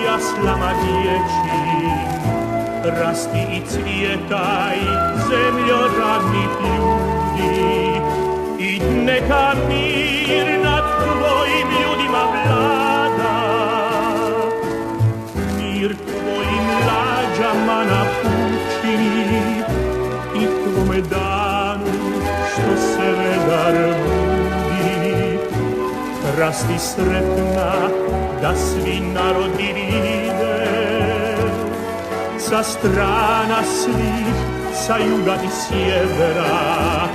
jaslama dječjim, rasti i cvijetaj zemljoradnih ljudi. I neka mir nad tvojim ljudima vlada, mir tvojim lađama napučini i tvome danu što se vedar budi. Rasti sretna da svi narodi vide, sa strana svih, sa juga i sjevera,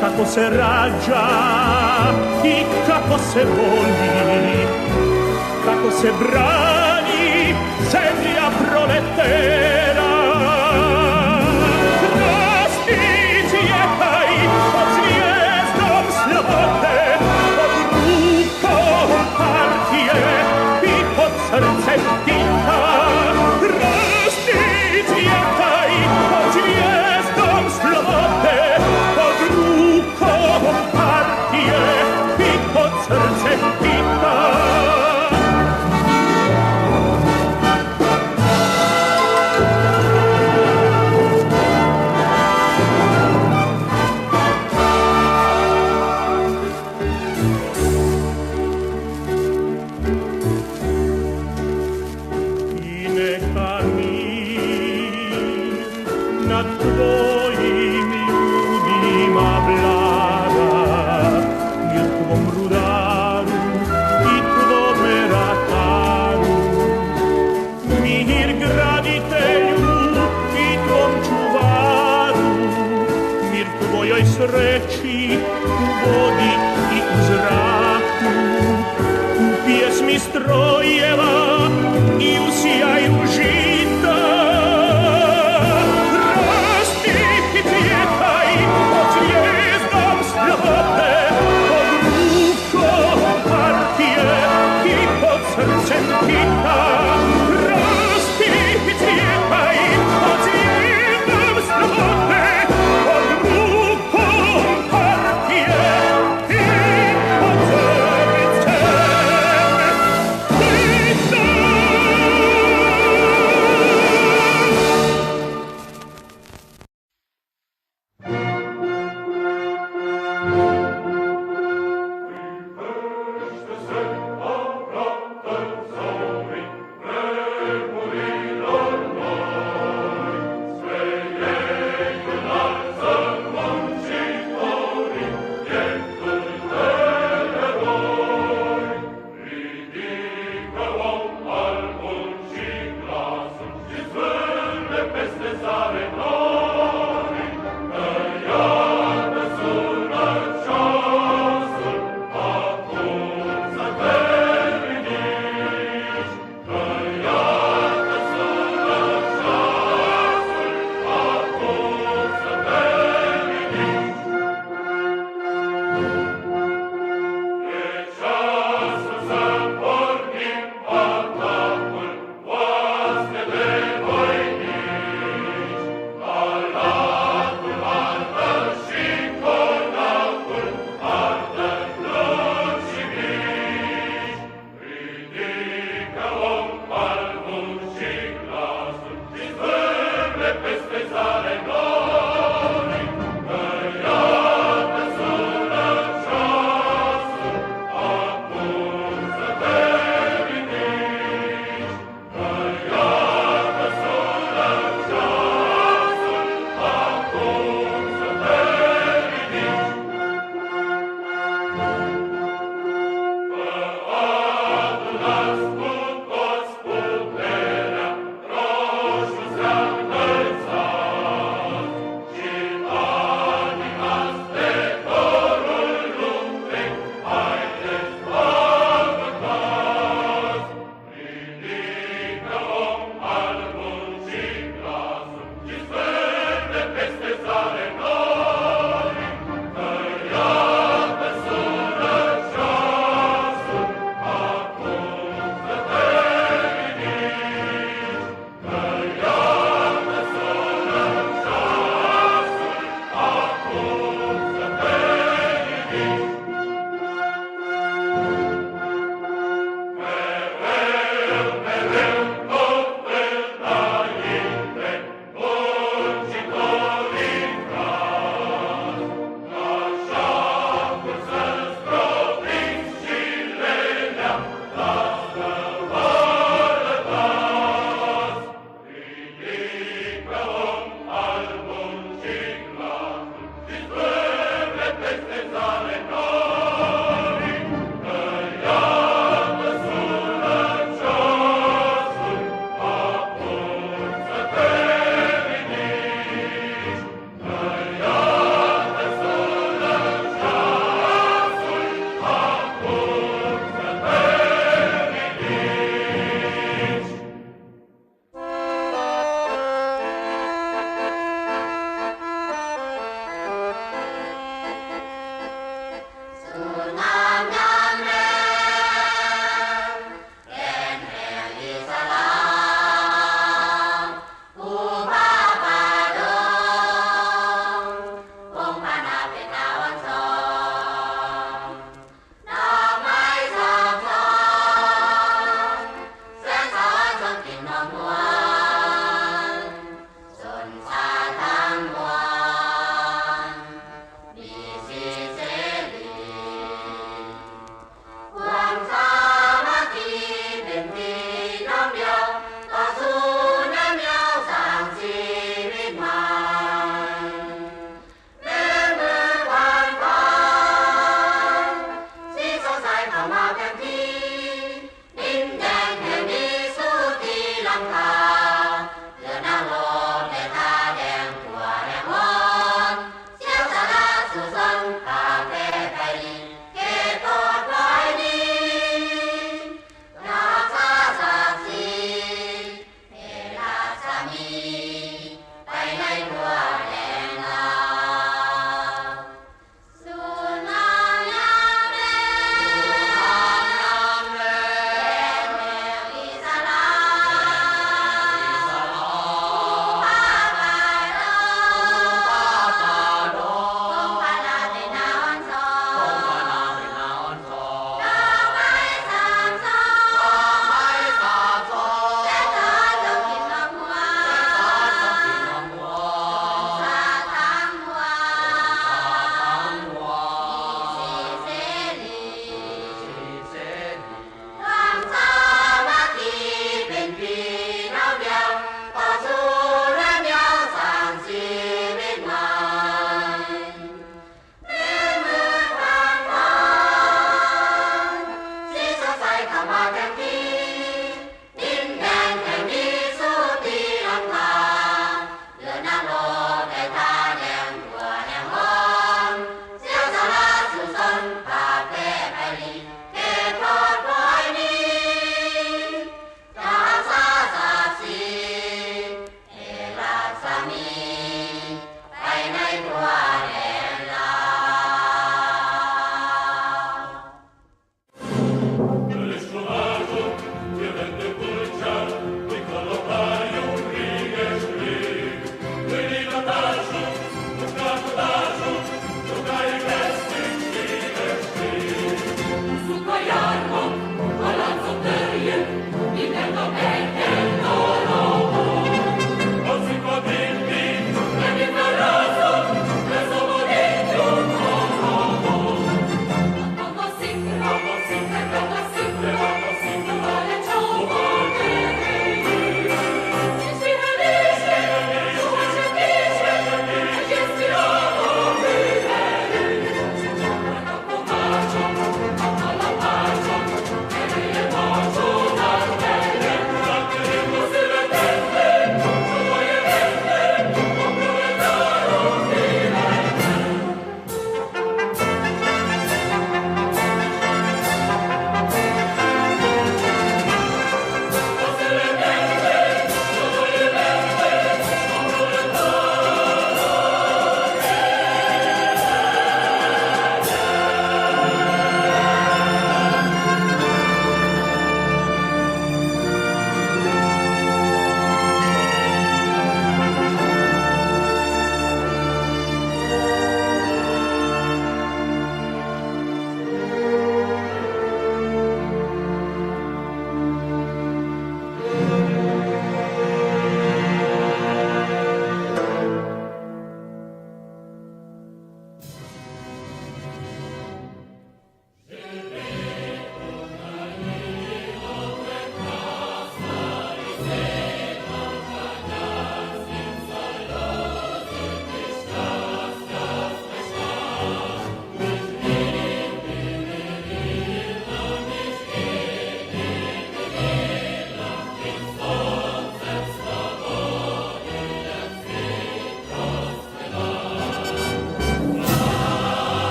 kako se rađa i kako se voli, kako se brani zemlja proletera. Rasti cvjetaj pod zvijezdom slobode, pod rukom partije i pod srcem Tita. Rasti cvjetaj pod zvijezdom slobode, pod rukom partije i pod srcem Tita. Nad tvojim ljudima vlada, mir tvom rudaru i tvome rataru, mir graditelju i tvom čuvaru, mir tvojoj sreći u vodi i u zraku, u pjesmi strojeva i u sjaju žita.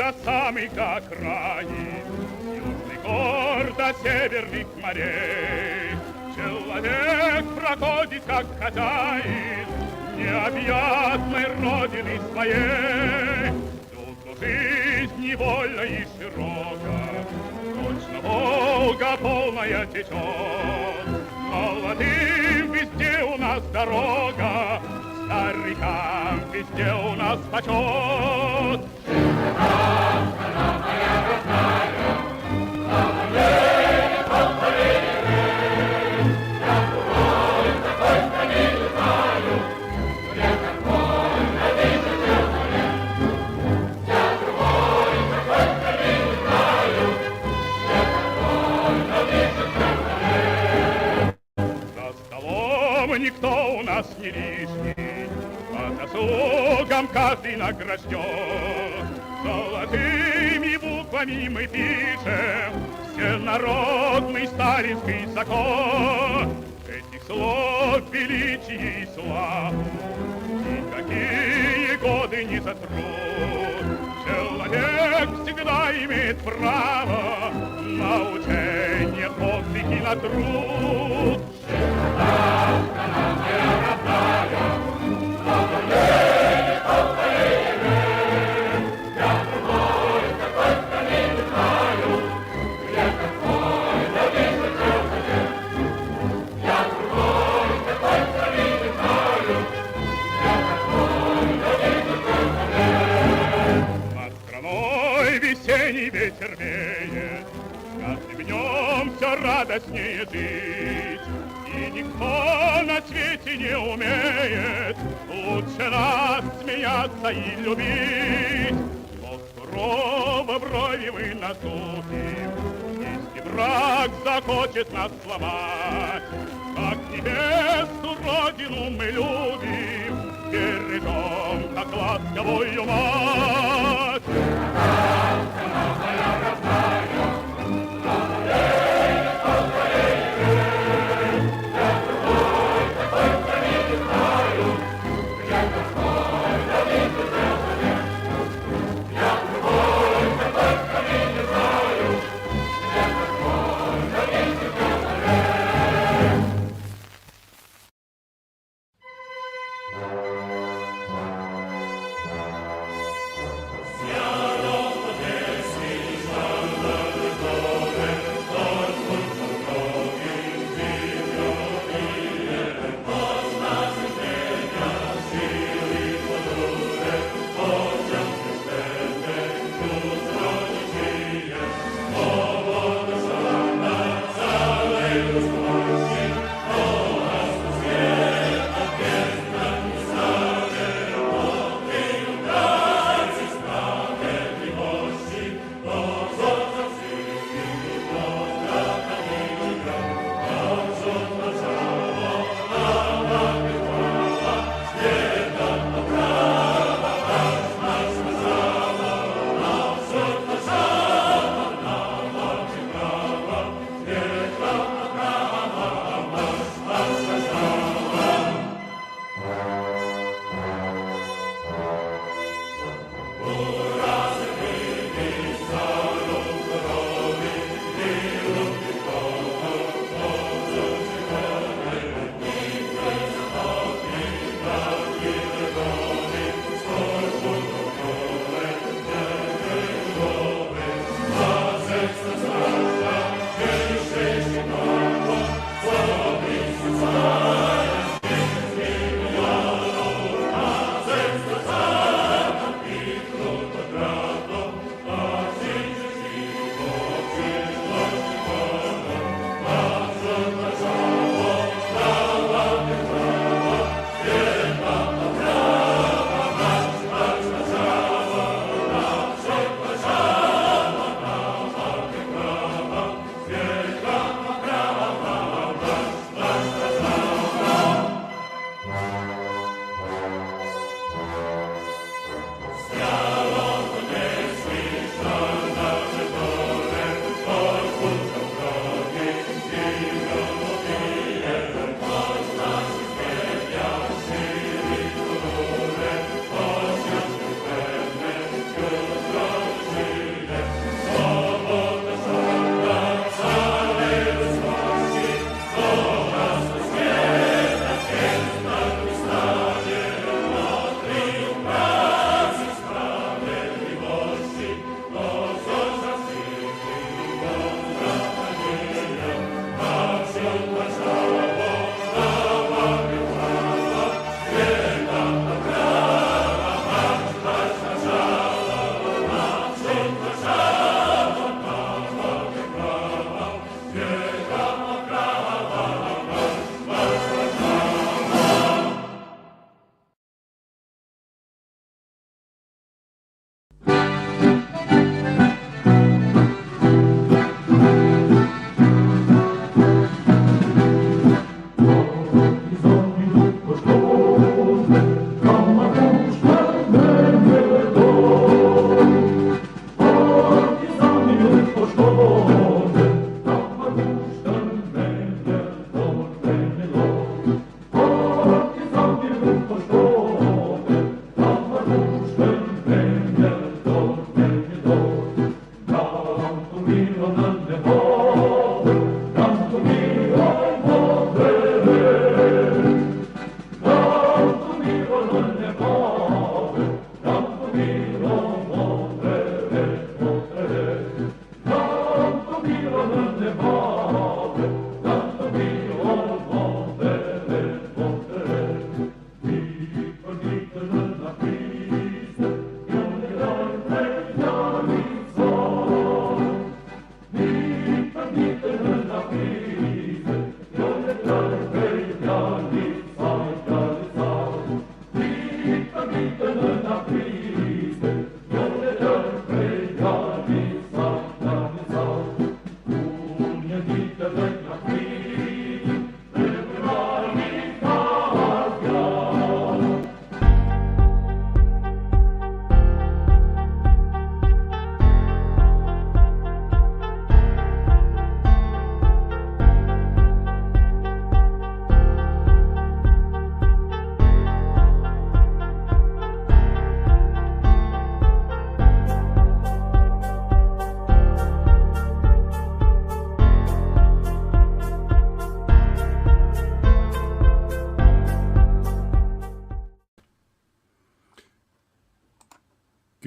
до самых окраин, южный гор до северных морей. Человек проходит, как хозяин необъятной родины своей. Тут жизнь невольна и широка, точно Волга полная течет. Молодым везде у нас дорога, старикам везде у нас почет. Страна моя родная, слава поколение, я другой такой страны не знаю, я такой на тысячу лет. Я другой такой страны не знаю, я такой на тысячу лет. За столом никто у нас не лишний, по заслугам каждый награжден. Золотыми буквами мы пишем всенародный сталинский закон. Этих слов величие и славу никакие годы не сотрут. Человек всегда имеет право на учение, подвиг и на труд. Страна моя родная, поколение, поколение, я другой такой страны не знаю, я такой на тысячу лет. Я другой такой страны не знаю, я такой на тысячу лет. Над страной весенний ветер веет, с каждым днем все радостнее жить. И никто на свете не умеет лучше нас смеяться и любить. Но сурово брови мы насупим, если враг захочет нас сломать. Как небесную родину мы любим, бережем, как ласковую мать. Страна моя родная, поколение, поколение, я другой такой страны не знаю, я такой на тысячу лет. Я другой такой страны не знаю, я такой на тысячу лет.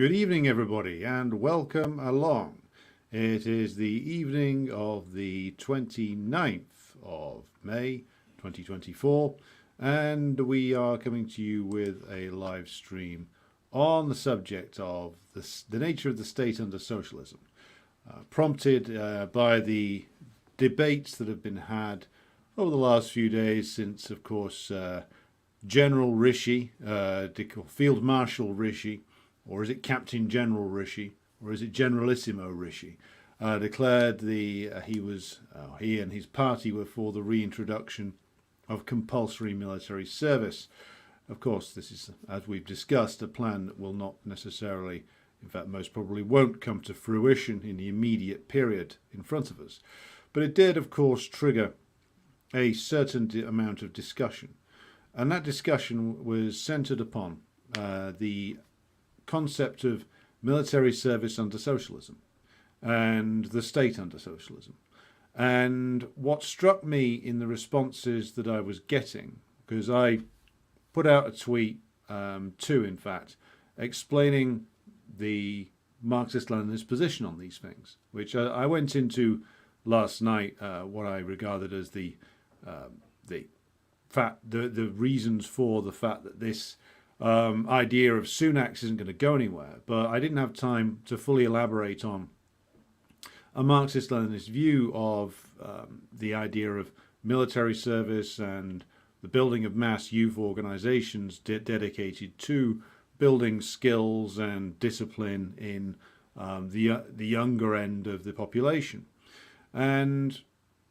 Good evening, everybody, and welcome along. It is the evening of the 29th of May 2024, and we are coming to you with a live stream on the subject of the nature of the state under socialism, prompted by the debates that have been had over the last few days since, of course, General Rishi, Field Marshal Rishi, or is it Captain General Rishi, or is it Generalissimo Rishi, declared he and his party were for the reintroduction of compulsory military service. Of course, this is, as we've discussed, a plan that will not necessarily, in fact, most probably won't come to fruition in the immediate period in front of us. But it did, of course, trigger a certain amount of discussion. And that discussion was centered upon the concept of military service under socialism and the state under socialism. And what struck me in the responses that I was getting, because I put out a tweet, two in fact, explaining the Marxist-Leninist position on these things, which I went into last night, what I regarded as the reasons for the fact that this idea of Sunak's isn't going to go anywhere, but I didn't have time to fully elaborate on a Marxist-Leninist view of the idea of military service and the building of mass youth organizations dedicated to building skills and discipline in the younger end of the population. And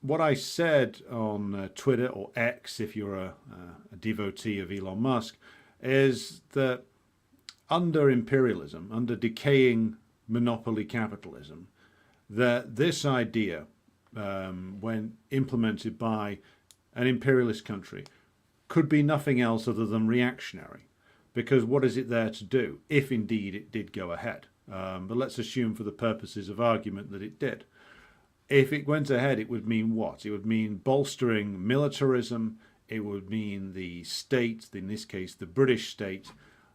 what I said on Twitter, or X if you're a devotee of Elon Musk, is that under imperialism, under decaying monopoly capitalism, that this idea, when implemented by an imperialist country, could be nothing else other than reactionary. Because what is it there to do, if indeed it did go ahead? But let's assume for the purposes of argument that it did. If it went ahead, it would mean what? It would mean bolstering militarism. It would mean the state, in this case the British state,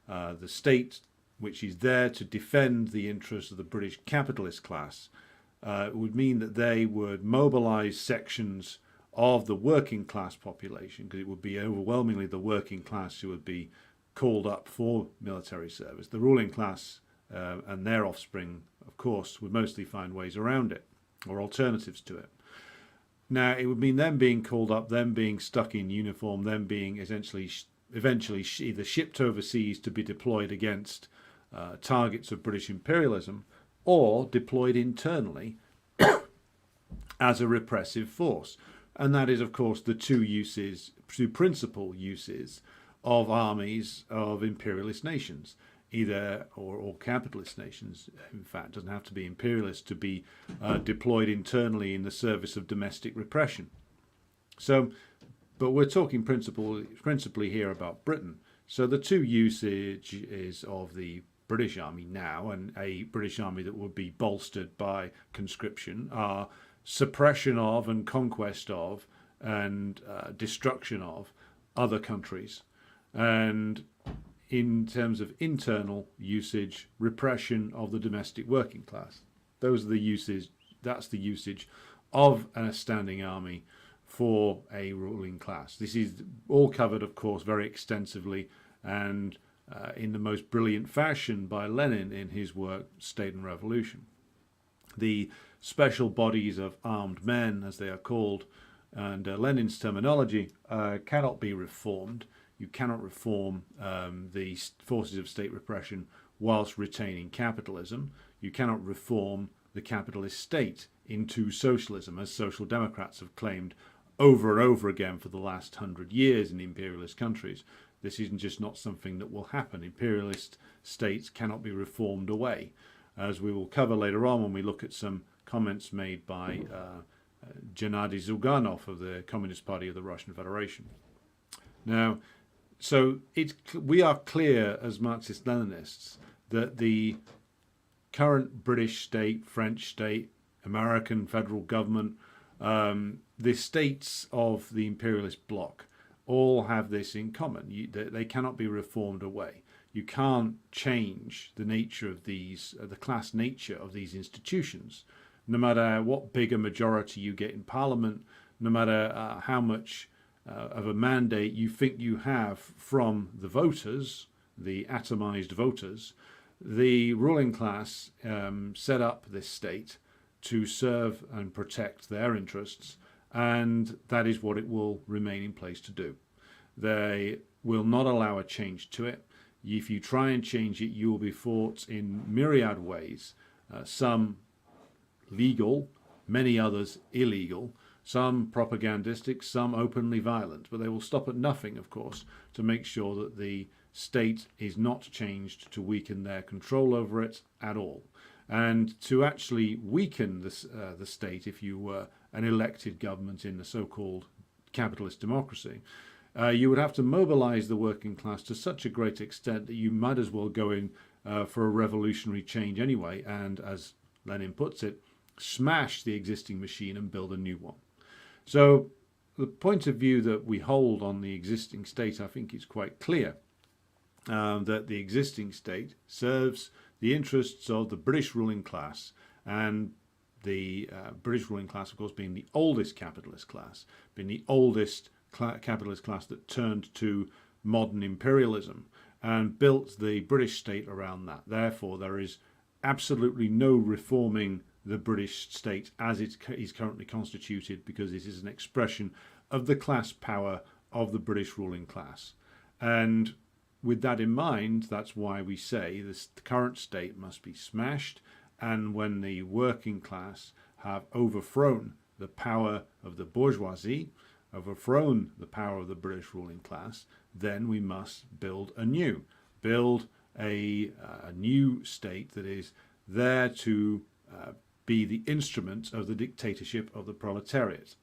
the state which is there to defend the interests of the British capitalist class. It would mean that they would mobilize sections of the working class population, because it would be overwhelmingly the working class who would be called up for military service. The ruling class and their offspring, of course, would mostly find ways around it, or alternatives to it. Now, it would mean them being called up, them being stuck in uniform, them being eventually either shipped overseas to be deployed against targets of British imperialism, or deployed internally as a repressive force. And that is, of course, the two principal uses of armies of imperialist nations, or capitalist nations. In fact, it doesn't have to be imperialist to be deployed internally in the service of domestic repression. So, but we're talking principally here about Britain. So the two usages of the British Army now, and a British Army that would be bolstered by conscription, are suppression of and conquest of and destruction of other countries. And in terms of internal usage, repression of the domestic working class. Those are the uses. That's the usage of a standing army for a ruling class. This is all covered, of course, very extensively and in the most brilliant fashion by Lenin in his work State and Revolution. The special bodies of armed men, as they are called, and Lenin's terminology, cannot be reformed. You cannot reform the forces of state repression whilst retaining capitalism. You cannot reform the capitalist state into socialism, as social democrats have claimed over and over again for the last 100 years in imperialist countries. This isn't just not something that will happen. Imperialist states cannot be reformed away, as we will cover later on when we look at some comments made by Gennady Zyuganov of the Communist Party of the Russian Federation. Now, so we are clear as Marxist-Leninists that the current British state, French state, American federal government, the states of the imperialist bloc all have this in common. They cannot be reformed away. you can't change the nature of these, the class nature of these institutions. No matter what big a majority you get in Parliament, no matter how much of a mandate you think you have from the voters, the atomized voters, the ruling class set up this state to serve and protect their interests, and that is what it will remain in place to do. They will not allow a change to it. If you try and change it, you will be fought in myriad ways, some legal, many others illegal, some propagandistic, some openly violent, but they will stop at nothing, of course, to make sure that the state is not changed to weaken their control over it at all. And to actually weaken the state, if you were an elected government in the so-called capitalist democracy, you would have to mobilize the working class to such a great extent that you might as well go in for a revolutionary change anyway, and as Lenin puts it, smash the existing machine and build a new one. So the point of view that we hold on the existing state, I think, is quite clear, that the existing state serves the interests of the British ruling class, and the British ruling class, of course, being the oldest capitalist class, being the oldest capitalist class that turned to modern imperialism and built the British state around that. Therefore, there is absolutely no reforming the British state as it is currently constituted, because it is an expression of the class power of the British ruling class. And with that in mind, that's why we say the current state must be smashed, and when the working class have overthrown the power of the bourgeoisie, overthrown the power of the British ruling class, then we must build a new state that is there to be the instrument of the dictatorship of the proletariat.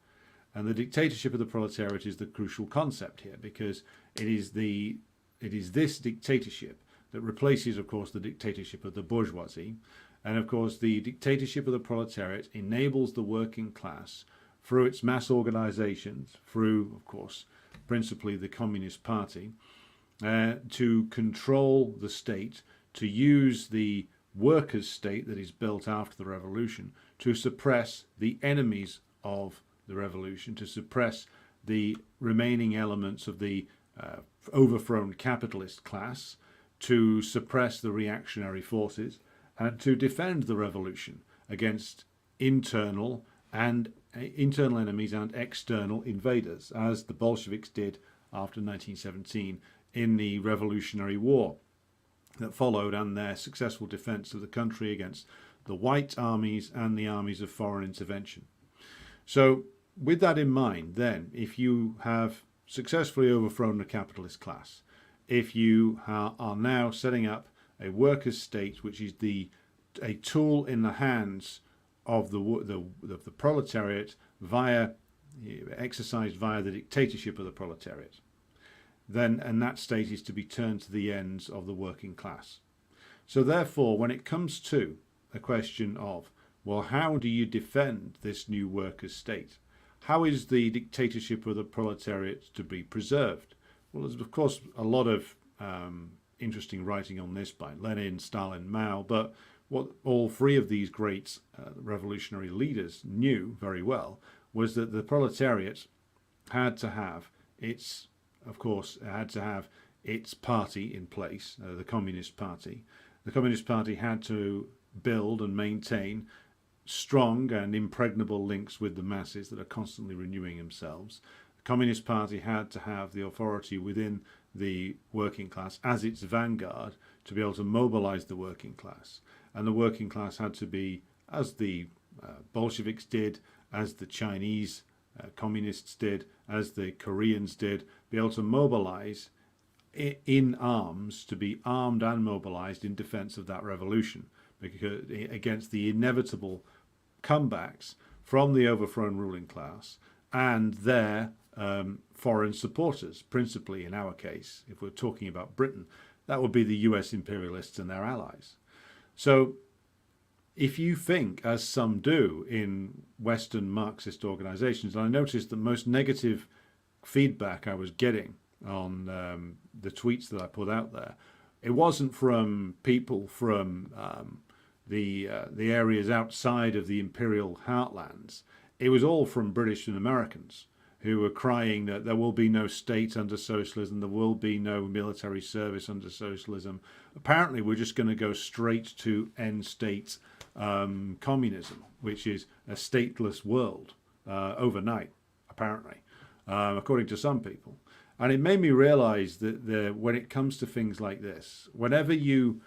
And the dictatorship of the proletariat is the crucial concept here, because it is this dictatorship that replaces, of course, the dictatorship of the bourgeoisie. And of course, the dictatorship of the proletariat enables the working class, through its mass organizations, through, of course, principally the Communist Party, to control the state, to use the workers' state that is built after the revolution to suppress the enemies of the revolution, to suppress the remaining elements of the overthrown capitalist class, to suppress the reactionary forces, and to defend the revolution against internal enemies and external invaders, as the Bolsheviks did after 1917 in the Revolutionary War that followed, and their successful defense of the country against the white armies and the armies of foreign intervention. So with that in mind, then, if you have successfully overthrown the capitalist class, if you are now setting up a workers' state which is a tool in the hands of the proletariat, exercised via the dictatorship of the proletariat, then, and that state is to be turned to the ends of the working class. So therefore, when it comes to a question of, well, how do you defend this new workers' state? How is the dictatorship of the proletariat to be preserved? Well, there's of course a lot of interesting writing on this by Lenin, Stalin, Mao, but what all three of these great revolutionary leaders knew very well was that the proletariat had to have its party in place, the Communist Party. The Communist Party had to build and maintain strong and impregnable links with the masses that are constantly renewing themselves. The Communist Party had to have the authority within the working class as its vanguard to be able to mobilize the working class. And the working class had to be, as the Bolsheviks did, as the Chinese communists did, as the Koreans did, be able to mobilize in arms, to be armed and mobilized in defense of that revolution, because against the inevitable comebacks from the overthrown ruling class and their foreign supporters, principally in our case, if we're talking about Britain, that would be the US imperialists and their allies. So if you think, as some do in Western Marxist organizations, and I noticed the most negative feedback I was getting on the tweets that I put out there, It wasn't from people from the areas outside of the imperial heartlands. It was all from British and Americans who were crying that there will be no state under socialism, there will be no military service under socialism. Apparently, we're just going to go straight to end state communism, which is a stateless world overnight, apparently, according to some people. And it made me realize that when it comes to things like this, whenever you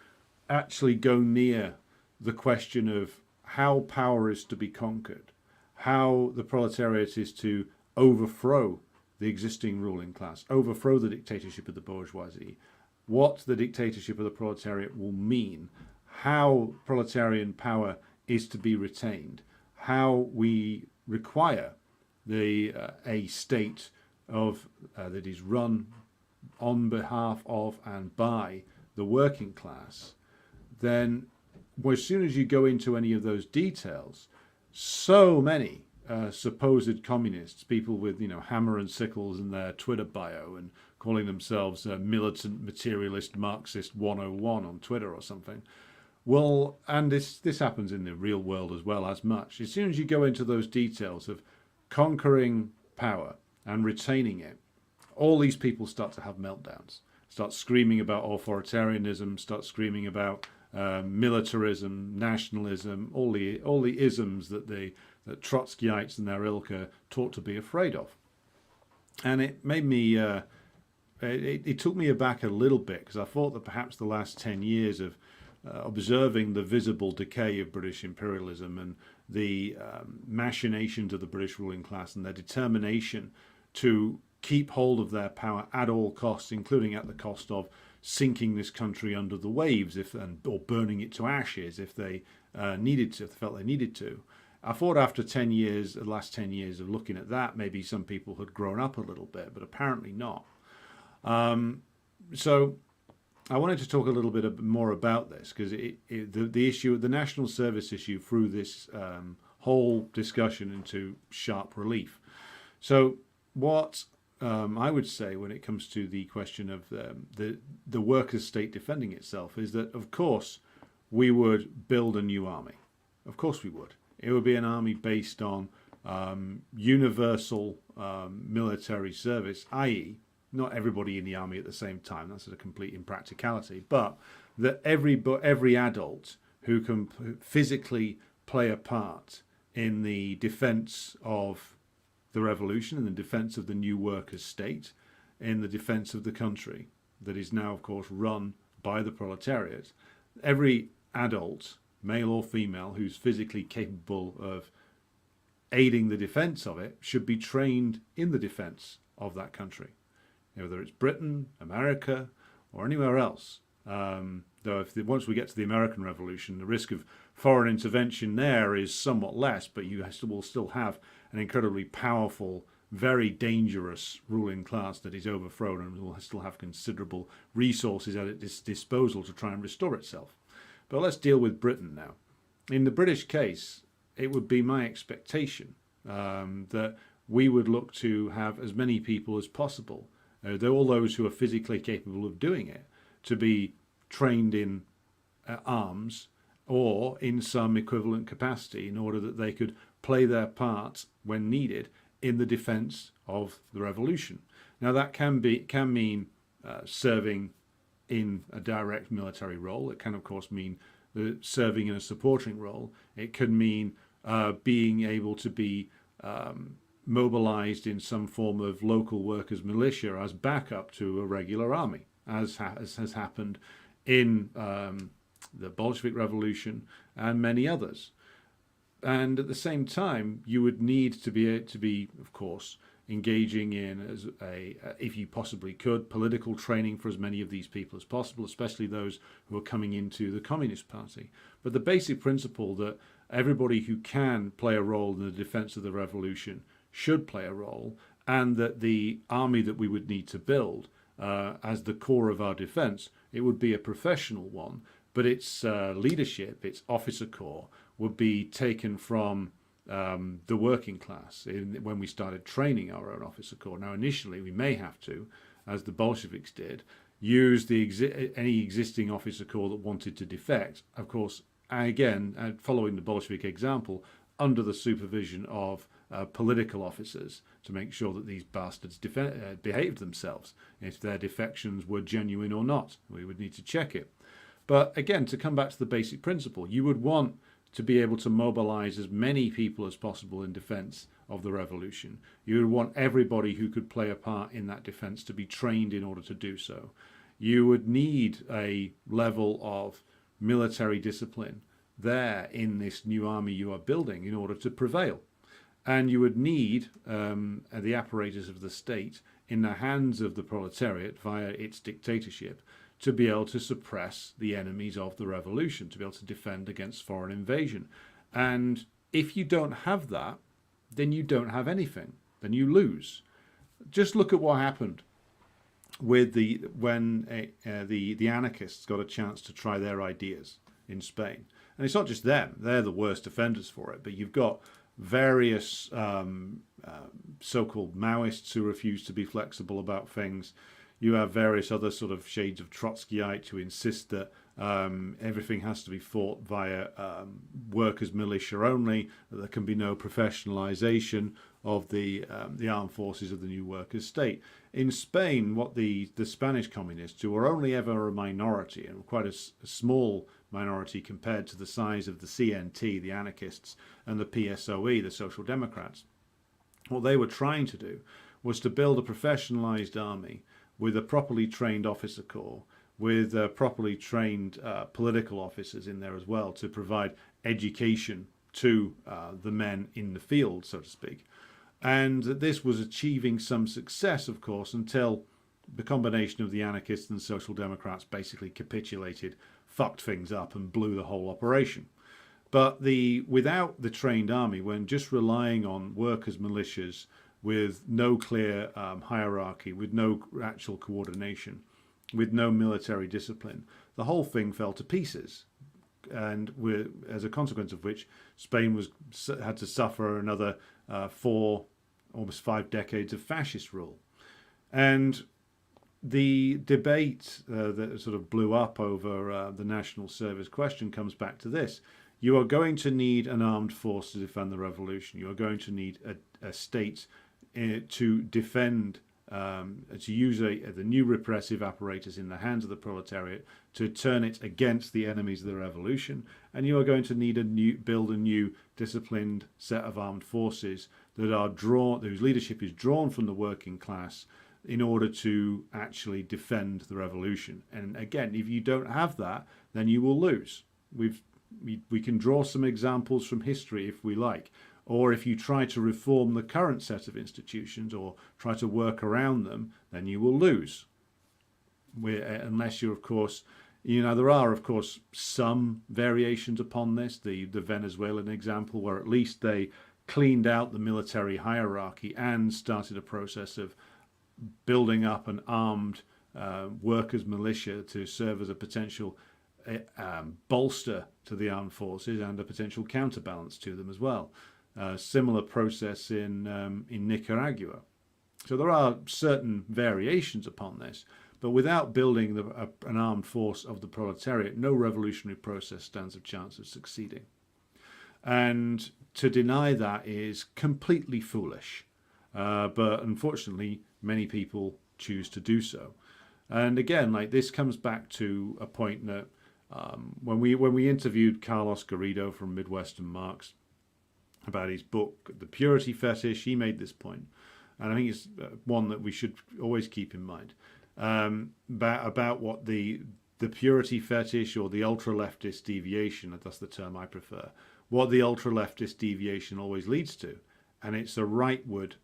actually go near the question of how power is to be conquered, how the proletariat is to overthrow the existing ruling class, overthrow the dictatorship of the bourgeoisie, what the dictatorship of the proletariat will mean, how proletarian power is to be retained, how we require a state of that is run on behalf of and by the working class, then as soon as you go into any of those details, so many supposed communists, people with hammer and sickles in their Twitter bio and calling themselves militant materialist Marxist 101 on Twitter or something. Well, and this happens in the real world as well as much. As soon as you go into those details of conquering power and retaining it, all these people start to have meltdowns, start screaming about authoritarianism, start screaming about militarism, nationalism, all the isms that Trotskyites and their ilk are taught to be afraid of. And it made me, it took me aback a little bit, because I thought that perhaps the last 10 years of observing the visible decay of British imperialism and the machinations of the British ruling class and their determination to keep hold of their power at all costs, including at the cost of sinking this country under the waves or burning it to ashes if they needed to, if they felt they needed to. I thought after 10 years, the last 10 years of looking at that, maybe some people had grown up a little bit, but apparently not. So I wanted to talk a little bit more about this, because the issue, the national service issue, threw this whole discussion into sharp relief. So what I would say when it comes to the question of the workers' state defending itself is that, of course, we would build a new army. Of course we would. It would be an army based on universal military service, i.e., not everybody in the army at the same time. That's a complete impracticality. But that every adult who can physically play a part in the defence of the revolution, in the defence of the new workers' state, in the defence of the country that is now, of course, run by the proletariat, every adult, male or female, who's physically capable of aiding the defence of it should be trained in the defence of that country, whether it's Britain, America, or anywhere else. Though once we get to the American Revolution, the risk of foreign intervention there is somewhat less, but you will still have an incredibly powerful, very dangerous ruling class that is overthrown and will still have considerable resources at its disposal to try and restore itself. But let's deal with Britain now. In the British case, it would be my expectation that we would look to have as many people as possible, all those who are physically capable of doing it, to be trained in arms or in some equivalent capacity in order that they could play their part when needed in the defence of the revolution. Now that can mean serving in a direct military role. It can, of course, mean serving in a supporting role. It could mean being able to be mobilized in some form of local workers' militia as backup to a regular army, as has happened in the Bolshevik Revolution and many others. And at the same time, you would need to be, of course, engaging in, if you possibly could, political training for as many of these people as possible, especially those who are coming into the Communist Party. But the basic principle that everybody who can play a role in the defense of the revolution should play a role, and that the army that we would need to build as the core of our defense, it would be a professional one, but its leadership, its officer corps, would be taken from the working class when we started training our own officer corps. Now, initially, we may have to, as the Bolsheviks did, use any existing officer corps that wanted to defect, of course, again, following the Bolshevik example, under the supervision of political officers to make sure that these bastards behaved themselves. If their defections were genuine or not, we would need to check it. But again, to come back to the basic principle, you would want to be able to mobilize as many people as possible in defense of the revolution. You would want everybody who could play a part in that defense to be trained in order to do so. You would need a level of military discipline there in this new army you are building in order to prevail. And you would need the apparatus of the state in the hands of the proletariat via its dictatorship to be able to suppress the enemies of the revolution, to be able to defend against foreign invasion. And if you don't have that, then you don't have anything. Then you lose. Just look at what happened with when the anarchists got a chance to try their ideas in Spain. And it's not just them; they're the worst offenders for it. But you've got various so-called Maoists who refuse to be flexible about things. You have various other sort of shades of Trotskyite who insist that everything has to be fought via workers' militia only, that there can be no professionalization of the armed forces of the new workers' state. In Spain, what the Spanish communists, who were only ever a minority, and quite a small minority compared to the size of the CNT, the anarchists, and the PSOE, the Social Democrats, what they were trying to do was to build a professionalized army with a properly trained officer corps, with properly trained political officers in there as well, to provide education to the men in the field, so to speak. And this was achieving some success, of course, until the combination of the anarchists and social democrats basically capitulated, fucked things up, and blew the whole operation. But without the trained army, when just relying on workers' militias with no clear hierarchy, with no actual coordination, with no military discipline, the whole thing fell to pieces. And as a consequence of which, Spain had to suffer another 4, almost 5 decades of fascist rule. And the debate that sort of blew up over the national service question comes back to this. You are going to need an armed force to defend the revolution. You are going to need a state to defend, to use the new repressive apparatus in the hands of the proletariat to turn it against the enemies of the revolution. And you are going to need build a new disciplined set of armed forces that are whose leadership is drawn from the working class in order to actually defend the revolution. And again, if you don't have that, then you will lose. We can draw some examples from history if we like. Or if you try to reform the current set of institutions or try to work around them, then you will lose. Unless you're, of course, there are, of course, some variations upon this. The Venezuelan example, where at least they cleaned out the military hierarchy and started a process of building up an armed workers' militia to serve as a potential bolster to the armed forces and a potential counterbalance to them as well. Similar process in Nicaragua. So there are certain variations upon this, but without building an armed force of the proletariat, no revolutionary process stands a chance of succeeding. And to deny that is completely foolish. But unfortunately, many people choose to do so. And again, this comes back to a point that when we interviewed Carlos Garrido from Midwestern Marx about his book, The Purity Fetish, he made this point, and I think it's one that we should always keep in mind, about what the purity fetish, or the ultra-leftist deviation, that's the term I prefer, what the ultra-leftist deviation always leads to. And it's a rightward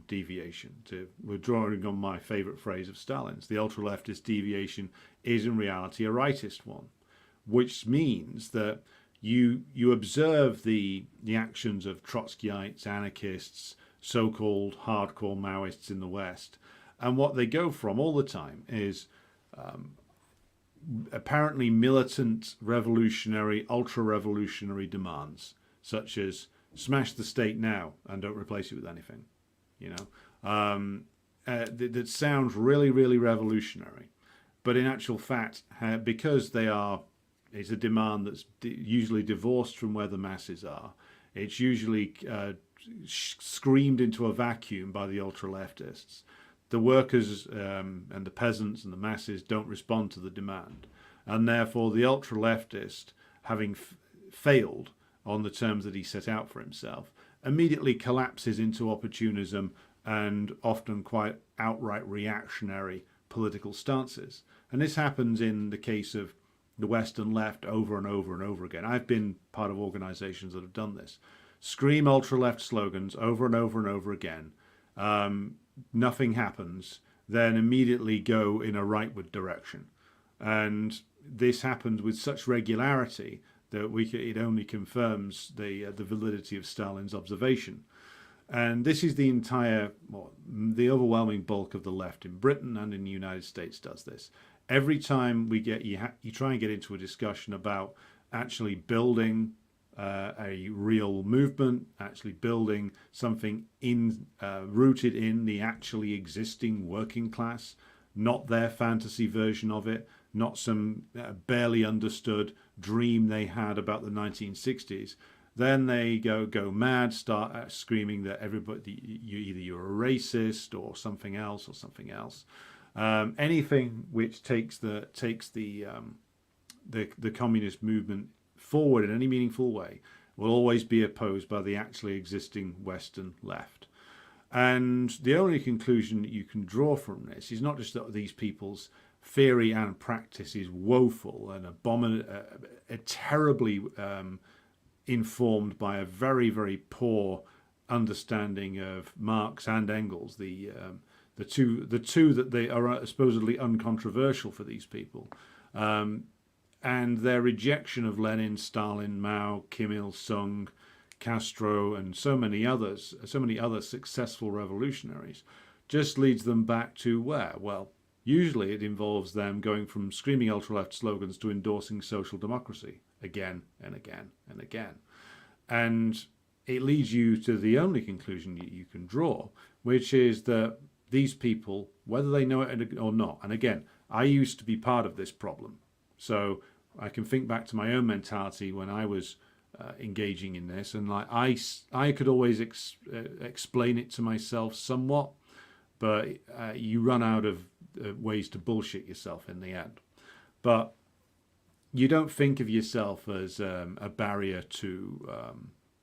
deviation. We're drawing on my favourite phrase of Stalin's. The ultra-leftist deviation is in reality a rightist one, which means that you observe the actions of Trotskyites, anarchists, so-called hardcore Maoists in the West, and what they go from all the time is apparently militant, revolutionary, ultra-revolutionary demands, such as smash the state now and don't replace it with anything, that sounds really, really revolutionary. but in actual fact, because it's a demand that's usually divorced from where the masses are. It's usually screamed into a vacuum by the ultra-leftists. The workers and the peasants and the masses don't respond to the demand. And therefore, the ultra-leftist, having failed on the terms that he set out for himself, immediately collapses into opportunism and often quite outright reactionary political stances. And this happens in the case of the Western left over and over and over again. I've been part of organizations that have done this. Scream ultra-left slogans over and over and over again. Nothing happens. Then immediately go in a rightward direction. And this happens with such regularity that it only confirms the validity of Stalin's observation. And this is the overwhelming bulk of the left in Britain and in the United States does this. Every time you try and get into a discussion about actually building a real movement, actually building something rooted in the actually existing working class, not their fantasy version of it, not some barely understood dream they had about the 1960s. Then they go mad, start screaming that you're a racist or something else. Anything which takes the communist movement forward in any meaningful way will always be opposed by the actually existing Western left. And the only conclusion that you can draw from this is not just that these people's theory and practice is woeful and terribly informed by a very, very poor understanding of Marx and Engels, the two that they are supposedly uncontroversial for these people, and their rejection of Lenin, Stalin, Mao, Kim Il Sung, Castro, and so many other successful revolutionaries, just leads them back to where? Well, usually it involves them going from screaming ultra-left slogans to endorsing social democracy again and again and again. And it leads you to the only conclusion you can draw, which is that these people, whether they know it or not, and again, I used to be part of this problem. So I can think back to my own mentality when I was engaging in this, and like I could always explain it to myself somewhat, but you run out of ways to bullshit yourself in the end. But you don't think of yourself as a barrier to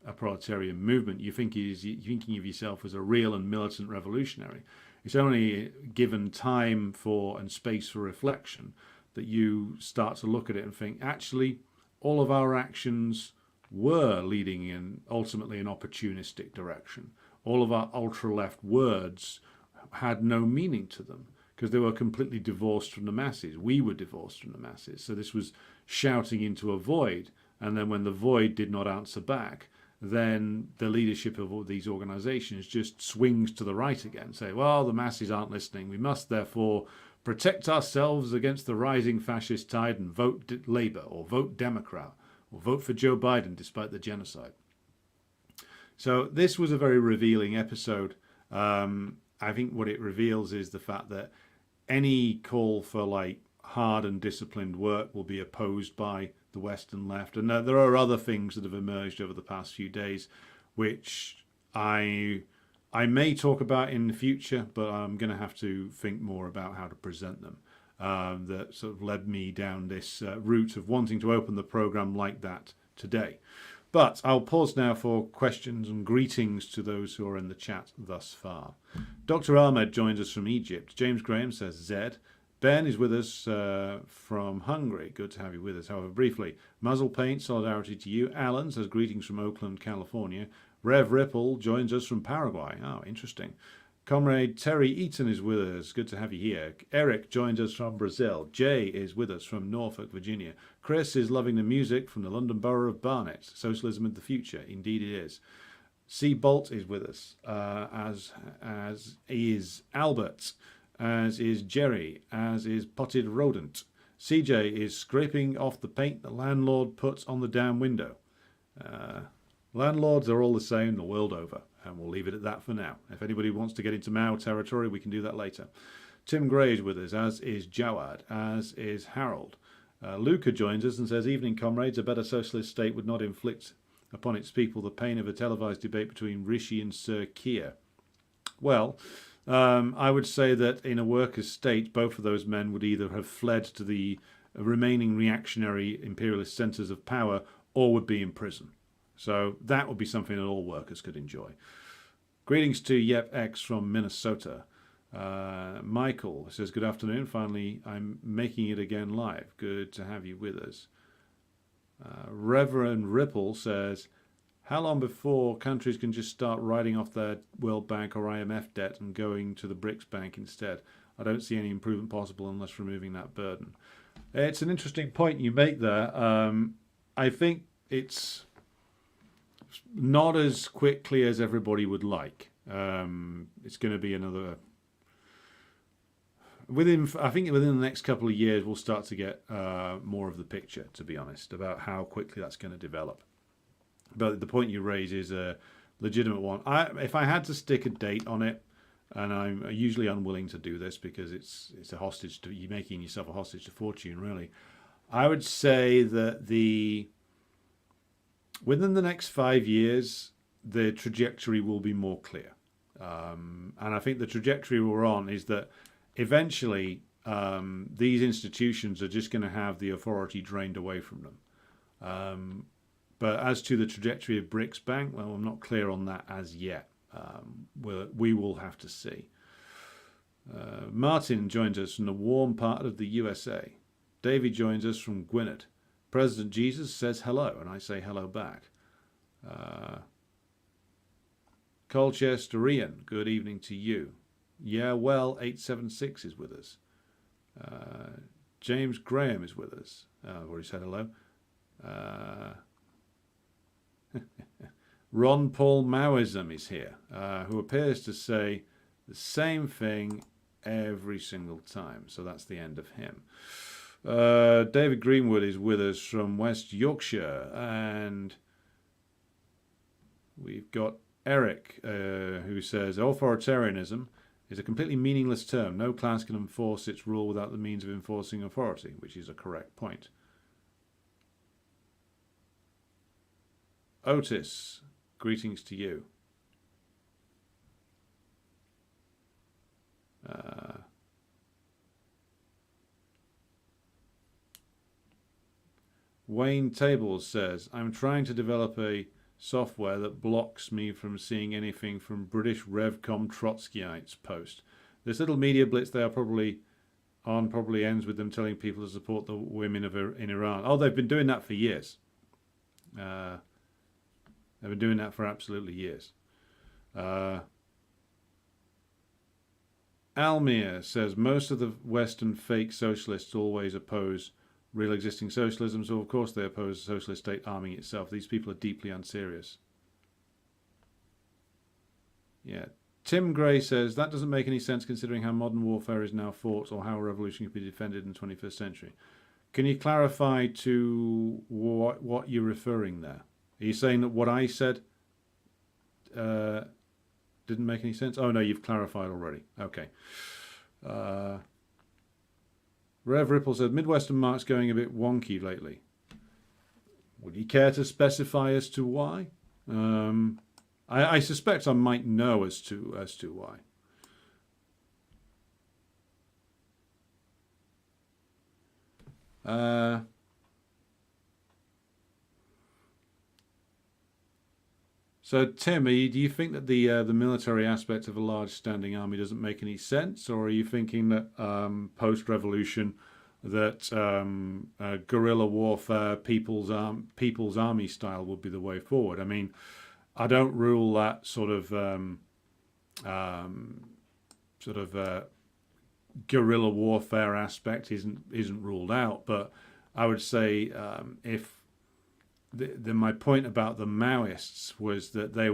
a proletarian movement. You're thinking of yourself as a real and militant revolutionary. It's only given time and space for reflection that you start to look at it and think, actually, all of our actions were leading in ultimately an opportunistic direction. All of our ultra-left words had no meaning to them because they were completely divorced from the masses. We were divorced from the masses. So this was shouting into a void. And then when the void did not answer back, then the leadership of all these organizations just swings to the right again, say, well, the masses aren't listening. We must therefore protect ourselves against the rising fascist tide and vote Labour or vote Democrat or vote for Joe Biden despite the genocide. So this was a very revealing episode. I think what it reveals is the fact that any call for like hard and disciplined work will be opposed by the Western left. And there are other things that have emerged over the past few days, which I may talk about in the future, but I'm going to have to think more about how to present them. That sort of led me down this route of wanting to open the program like that today. But I'll pause now for questions and greetings to those who are in the chat thus far. Dr. Ahmed joins us from Egypt. James Graham says Z. Ben is with us from Hungary. Good to have you with us. However, briefly, Muzzle Paint, solidarity to you. Alan says greetings from Oakland, California. Rev Ripple joins us from Paraguay. Oh, interesting. Comrade Terry Eaton is with us. Good to have you here. Eric joins us from Brazil. Jay is with us from Norfolk, Virginia. Chris is loving the music from the London Borough of Barnet. Socialism in the future. Indeed it is. C. Bolt is with us, as is Albert, as is Jerry, as is Potted Rodent. CJ is scraping off the paint the landlord puts on the damn window. Landlords are all the same the world over, and we'll leave it at that for now. If anybody wants to get into Mao territory, we can do that later. Tim Gray is with us, as is Jawad, as is Harold. Luca joins us and says, "Evening, comrades. A better socialist state would not inflict upon its people the pain of a televised debate between Rishi and Sir Keir." Well, I would say that in a workers' state, both of those men would either have fled to the remaining reactionary imperialist centres of power or would be in prison. So that would be something that all workers could enjoy. Greetings to YepX from Minnesota. Michael says, "Good afternoon. Finally, I'm making it again live. Good to have you with us." Reverend Ripple says, "How long before countries can just start writing off their World Bank or IMF debt and going to the BRICS Bank instead? I don't see any improvement possible unless removing that burden." It's an interesting point you make there. I think it's not as quickly as everybody would like. It's going to be another... I think within the next couple of years, we'll start to get more of the picture, to be honest, about how quickly that's going to develop. But the point you raise is a legitimate one. If I had to stick a date on it, and I'm usually unwilling to do this because it's a hostage to you, making yourself a hostage to fortune, really. I would say that within the next 5 years, the trajectory will be more clear. And I think the trajectory we're on is that eventually these institutions are just going to have the authority drained away from them. But as to the trajectory of BRICS Bank, well, I'm not clear on that as yet. We will have to see. Martin joins us from the warm part of the USA. David joins us from Gwynedd. President Jesus says hello, and I say hello back. Colchester Ian, good evening to you. Yeah, well, 876 is with us. James Graham is with us. I've already said hello. Ron Paul Maoism is here, who appears to say the same thing every single time. So that's the end of him. David Greenwood is with us from West Yorkshire. And we've got Eric, who says, "Authoritarianism is a completely meaningless term. No class can enforce its rule without the means of enforcing authority," which is a correct point. Otis, greetings to you. Wayne Tables says, "I'm trying to develop a software that blocks me from seeing anything from British Revcom Trotskyites post. This little media blitz they are probably ends with them telling people to support the women in Iran." Oh, they've been doing that for years. They've been doing that for absolutely years. Almir says, "Most of the Western fake socialists always oppose real existing socialism, so of course they oppose the socialist state arming itself. These people are deeply unserious." Yeah. Tim Gray says, "That doesn't make any sense considering how modern warfare is now fought or how a revolution can be defended in the 21st century. Can you clarify to what you're referring there? Are you saying that what I said didn't make any sense? Oh, no, you've clarified already. Okay. Rev Ripple said, "Midwestern Mark's going a bit wonky lately." Would you care to specify as to why? I suspect I might know as to why. So, Tim, do you think that the military aspect of a large standing army doesn't make any sense, or are you thinking that post-revolution that guerrilla warfare, people's army style would be the way forward? I mean, I don't rule that sort of guerrilla warfare aspect isn't ruled out, but I would say if my point about the Maoists was that they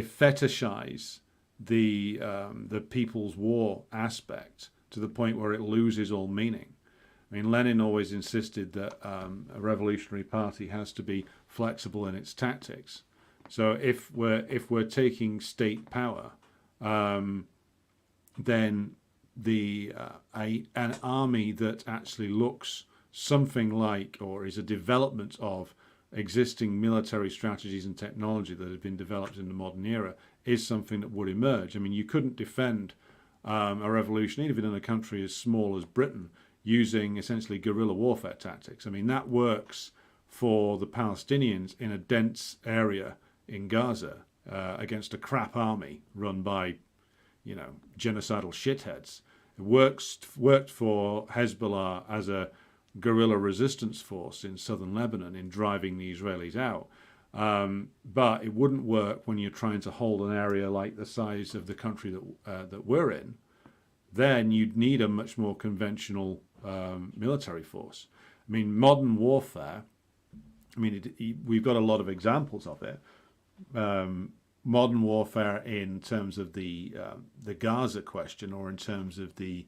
fetishize the people's war aspect to the point where it loses all meaning. I mean, Lenin always insisted that a revolutionary party has to be flexible in its tactics. So if we're taking state power, then an army that actually looks something like, or is a development of, existing military strategies and technology that have been developed in the modern era, is something that would emerge. I mean, you couldn't defend a revolution, even in a country as small as Britain, using essentially guerrilla warfare tactics. I mean, that works for the Palestinians in a dense area in Gaza against a crap army run by, genocidal shitheads. It worked for Hezbollah as a guerrilla resistance force in southern Lebanon in driving the Israelis out. But it wouldn't work when you're trying to hold an area like the size of the country that we're in. Then you'd need a much more conventional military force. I mean, modern warfare, we've got a lot of examples of it. Modern warfare in terms of the Gaza question, or in terms of the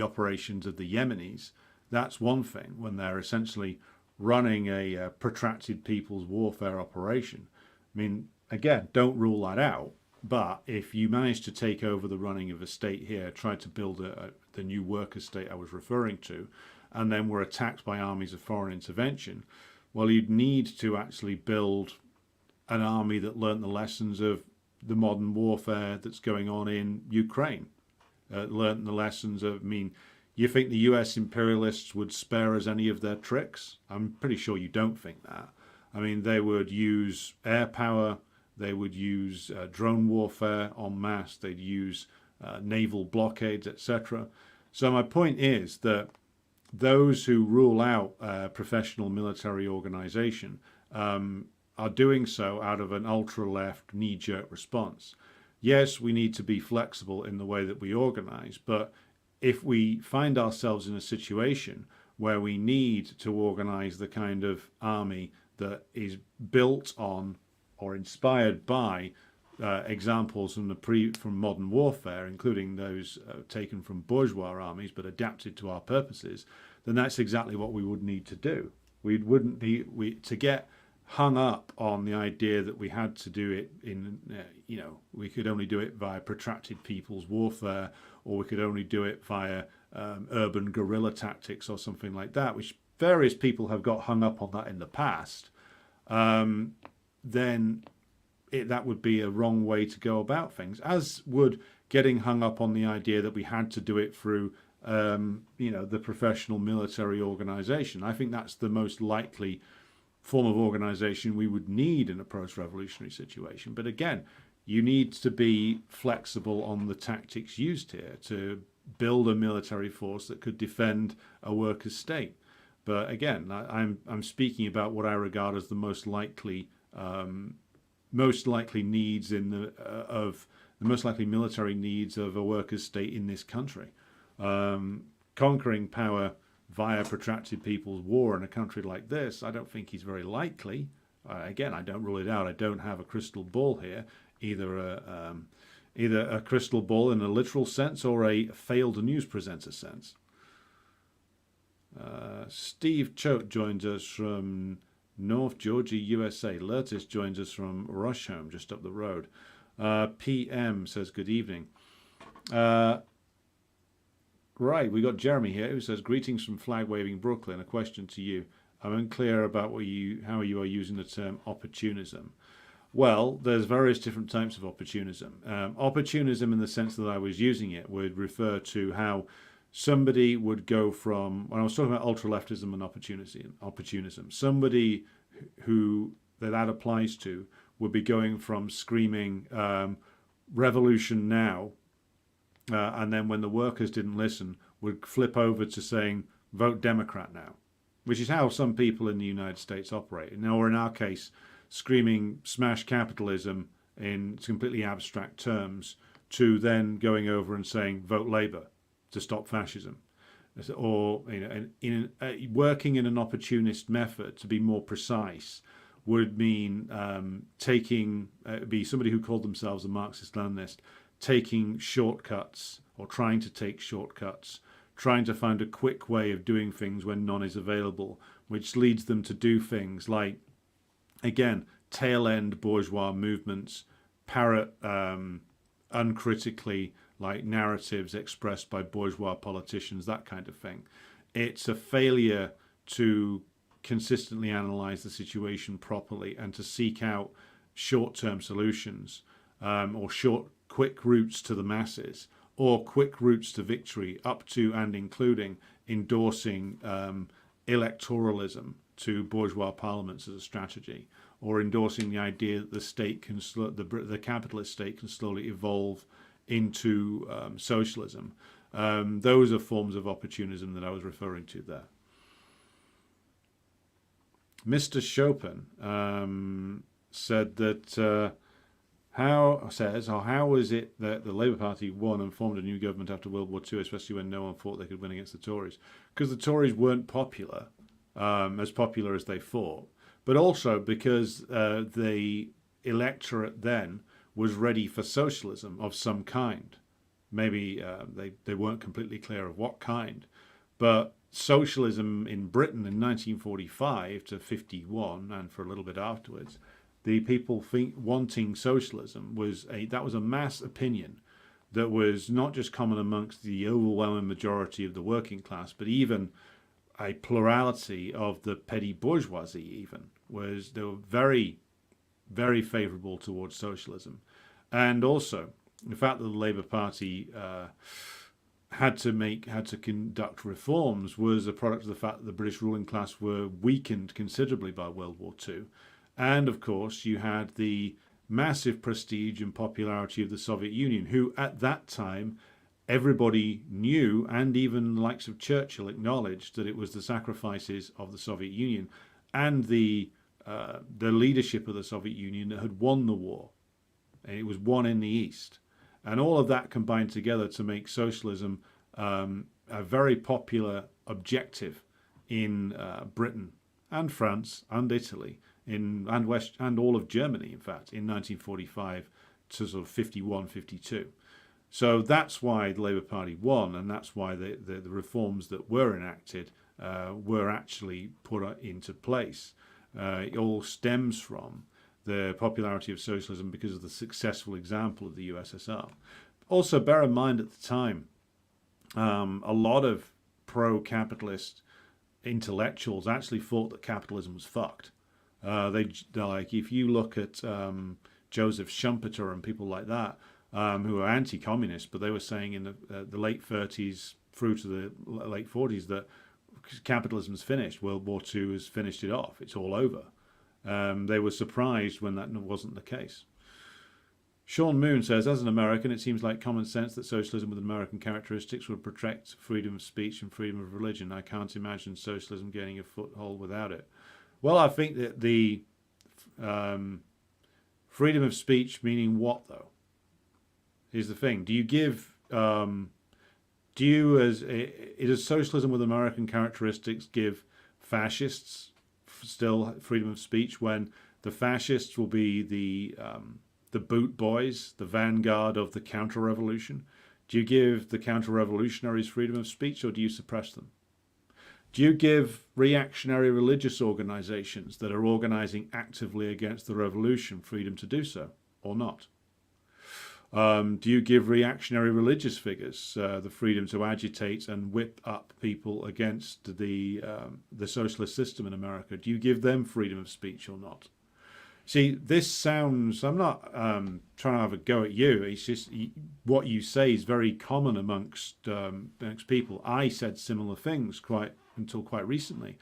operations of the Yemenis, that's one thing. When they're essentially running a protracted people's warfare operation, I mean, again, don't rule that out. But if you manage to take over the running of a state here, try to build the new worker state I was referring to, and then were attacked by armies of foreign intervention, well, you'd need to actually build an army that learnt the lessons of the modern warfare that's going on in Ukraine. Learnt the lessons of, you think the US imperialists would spare us any of their tricks? I'm pretty sure you don't think that. I mean, they would use air power, they would use drone warfare en masse, they'd use naval blockades, etc. So my point is that those who rule out professional military organization are doing so out of an ultra-left knee-jerk response. Yes, we need to be flexible in the way that we organize, but if we find ourselves in a situation where we need to organize the kind of army that is built on or inspired by examples from modern warfare, including those taken from bourgeois armies but adapted to our purposes, then that's exactly what we would need to do. To get hung up on the idea that we had to do it we could only do it via protracted people's warfare, or we could only do it via urban guerrilla tactics or something like that, which various people have got hung up on that in the past, then that would be a wrong way to go about things, as would getting hung up on the idea that we had to do it through the professional military organization. I think that's the most likely form of organization we would need in a post-revolutionary situation. But again, you need to be flexible on the tactics used here to build a military force that could defend a workers' state. But again, I'm speaking about what I regard as the most likely needs the most likely military needs of a workers' state in this country. Conquering power via protracted people's war in a country like this, I don't think is very likely. Again, I don't rule it out. I don't have a crystal ball here, either a crystal ball in a literal sense or a failed news presenter sense. Steve Choate joins us from North Georgia, USA. Lertis joins us from Rusholme, just up the road. PM says good evening. Right, we got Jeremy here who says, greetings from flag-waving Brooklyn. A question to you. I'm unclear about how you are using the term opportunism. Well, there's various different types of opportunism. Opportunism, in the sense that I was using it, would refer to how somebody would go from, when I was talking about ultra-leftism and opportunism, somebody who that applies to would be going from screaming revolution now, and then when the workers didn't listen, would flip over to saying vote Democrat now, which is how some people in the United States operate. Now, or in our case, screaming smash capitalism in completely abstract terms, to then going over and saying vote Labour to stop fascism. Or working in an opportunist method, to be more precise, would mean be somebody who called themselves a Marxist-Leninist, taking shortcuts or trying to take shortcuts, trying to find a quick way of doing things when none is available, which leads them to do things like, again, tail-end bourgeois movements, parrot uncritically, like narratives expressed by bourgeois politicians, that kind of thing. It's a failure to consistently analyze the situation properly and to seek out short-term solutions, or quick routes to the masses, or quick routes to victory, up to and including endorsing electoralism to bourgeois parliaments as a strategy, or endorsing the idea that the state can the capitalist state can slowly evolve into socialism. Those are forms of opportunism that I was referring to there. Mr. Chopin said that how was it that the Labour Party won and formed a new government after World War II, especially when no one thought they could win against the Tories? Because the Tories weren't popular, as popular as they thought, but also because the electorate then was ready for socialism of some kind. Maybe they weren't completely clear of what kind, but socialism in Britain in 1945 to 51 and for a little bit afterwards, the people wanting socialism was a mass opinion that was not just common amongst the overwhelming majority of the working class, but even a plurality of the petty bourgeoisie. They were very, very favourable towards socialism, and also the fact that the Labour Party had to conduct reforms was a product of the fact that the British ruling class were weakened considerably by World War II. And of course, you had the massive prestige and popularity of the Soviet Union, who at that time everybody knew, and even the likes of Churchill acknowledged, that it was the sacrifices of the Soviet Union and the leadership of the Soviet Union that had won the war. And it was won in the East. And all of that combined together to make socialism a very popular objective in Britain and France and Italy and West and all of Germany, in fact, in 1945 to sort of 51, 52. So that's why the Labour Party won, and that's why the reforms that were enacted were actually put into place. It all stems from the popularity of socialism because of the successful example of the USSR. Also, bear in mind at the time, a lot of pro-capitalist intellectuals actually thought that capitalism was fucked. They're like, if you look at Joseph Schumpeter and people like that, who are anti-communist, but they were saying in the late 30s through to the late 40s that capitalism's finished. World War II has finished it off. It's all over. They were surprised when that wasn't the case. Sean Moon says, as an American, it seems like common sense that socialism with American characteristics would protect freedom of speech and freedom of religion. I can't imagine socialism gaining a foothold without it. Well, I think that the freedom of speech, meaning what, though? Here's the thing. Does socialism with American characteristics give fascists still freedom of speech when the fascists will be the boot boys, the vanguard of the counter-revolution? Do you give the counter-revolutionaries freedom of speech, or do you suppress them? Do you give reactionary religious organizations that are organizing actively against the revolution freedom to do so, or not? Do you give reactionary religious figures the freedom to agitate and whip up people against the socialist system in America? Do you give them freedom of speech or not? See, this sounds, I'm not trying to have a go at you. It's just what you say is very common amongst people. I said similar things until quite recently.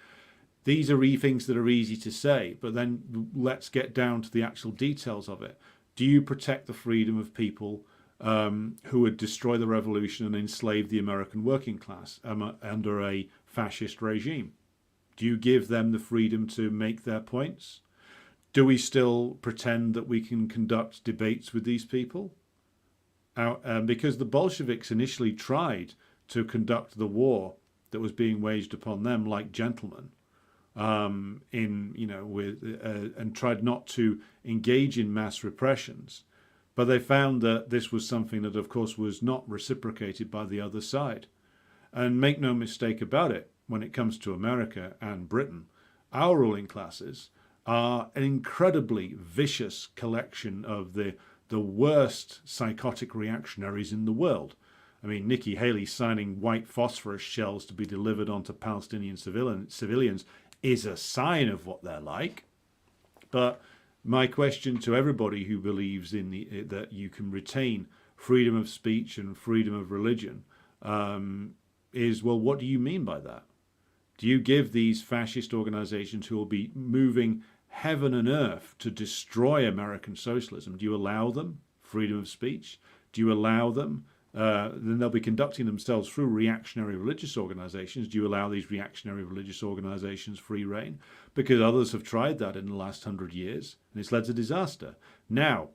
These are things that are easy to say, but then let's get down to the actual details of it. Do you protect the freedom of people who would destroy the revolution and enslave the American working class under a fascist regime? Do you give them the freedom to make their points? Do we still pretend that we can conduct debates with these people? Because the Bolsheviks initially tried to conduct the war that was being waged upon them like gentlemen, and tried not to engage in mass repressions. But they found that this was something that, of course, was not reciprocated by the other side. And make no mistake about it, when it comes to America and Britain, our ruling classes are an incredibly vicious collection of the the worst psychotic reactionaries in the world. I mean, Nikki Haley signing white phosphorus shells to be delivered onto Palestinian civilians is a sign of what they're like. But my question to everybody who believes in that you can retain freedom of speech and freedom of religion is, well, what do you mean by that? Do you give these fascist organizations who will be moving heaven and earth to destroy American socialism, do you allow them freedom of speech? Do you allow them, then they'll be conducting themselves through reactionary religious organizations. Do you allow these reactionary religious organizations free reign? Because others have tried that in the last 100 years, and it's led to disaster. Now,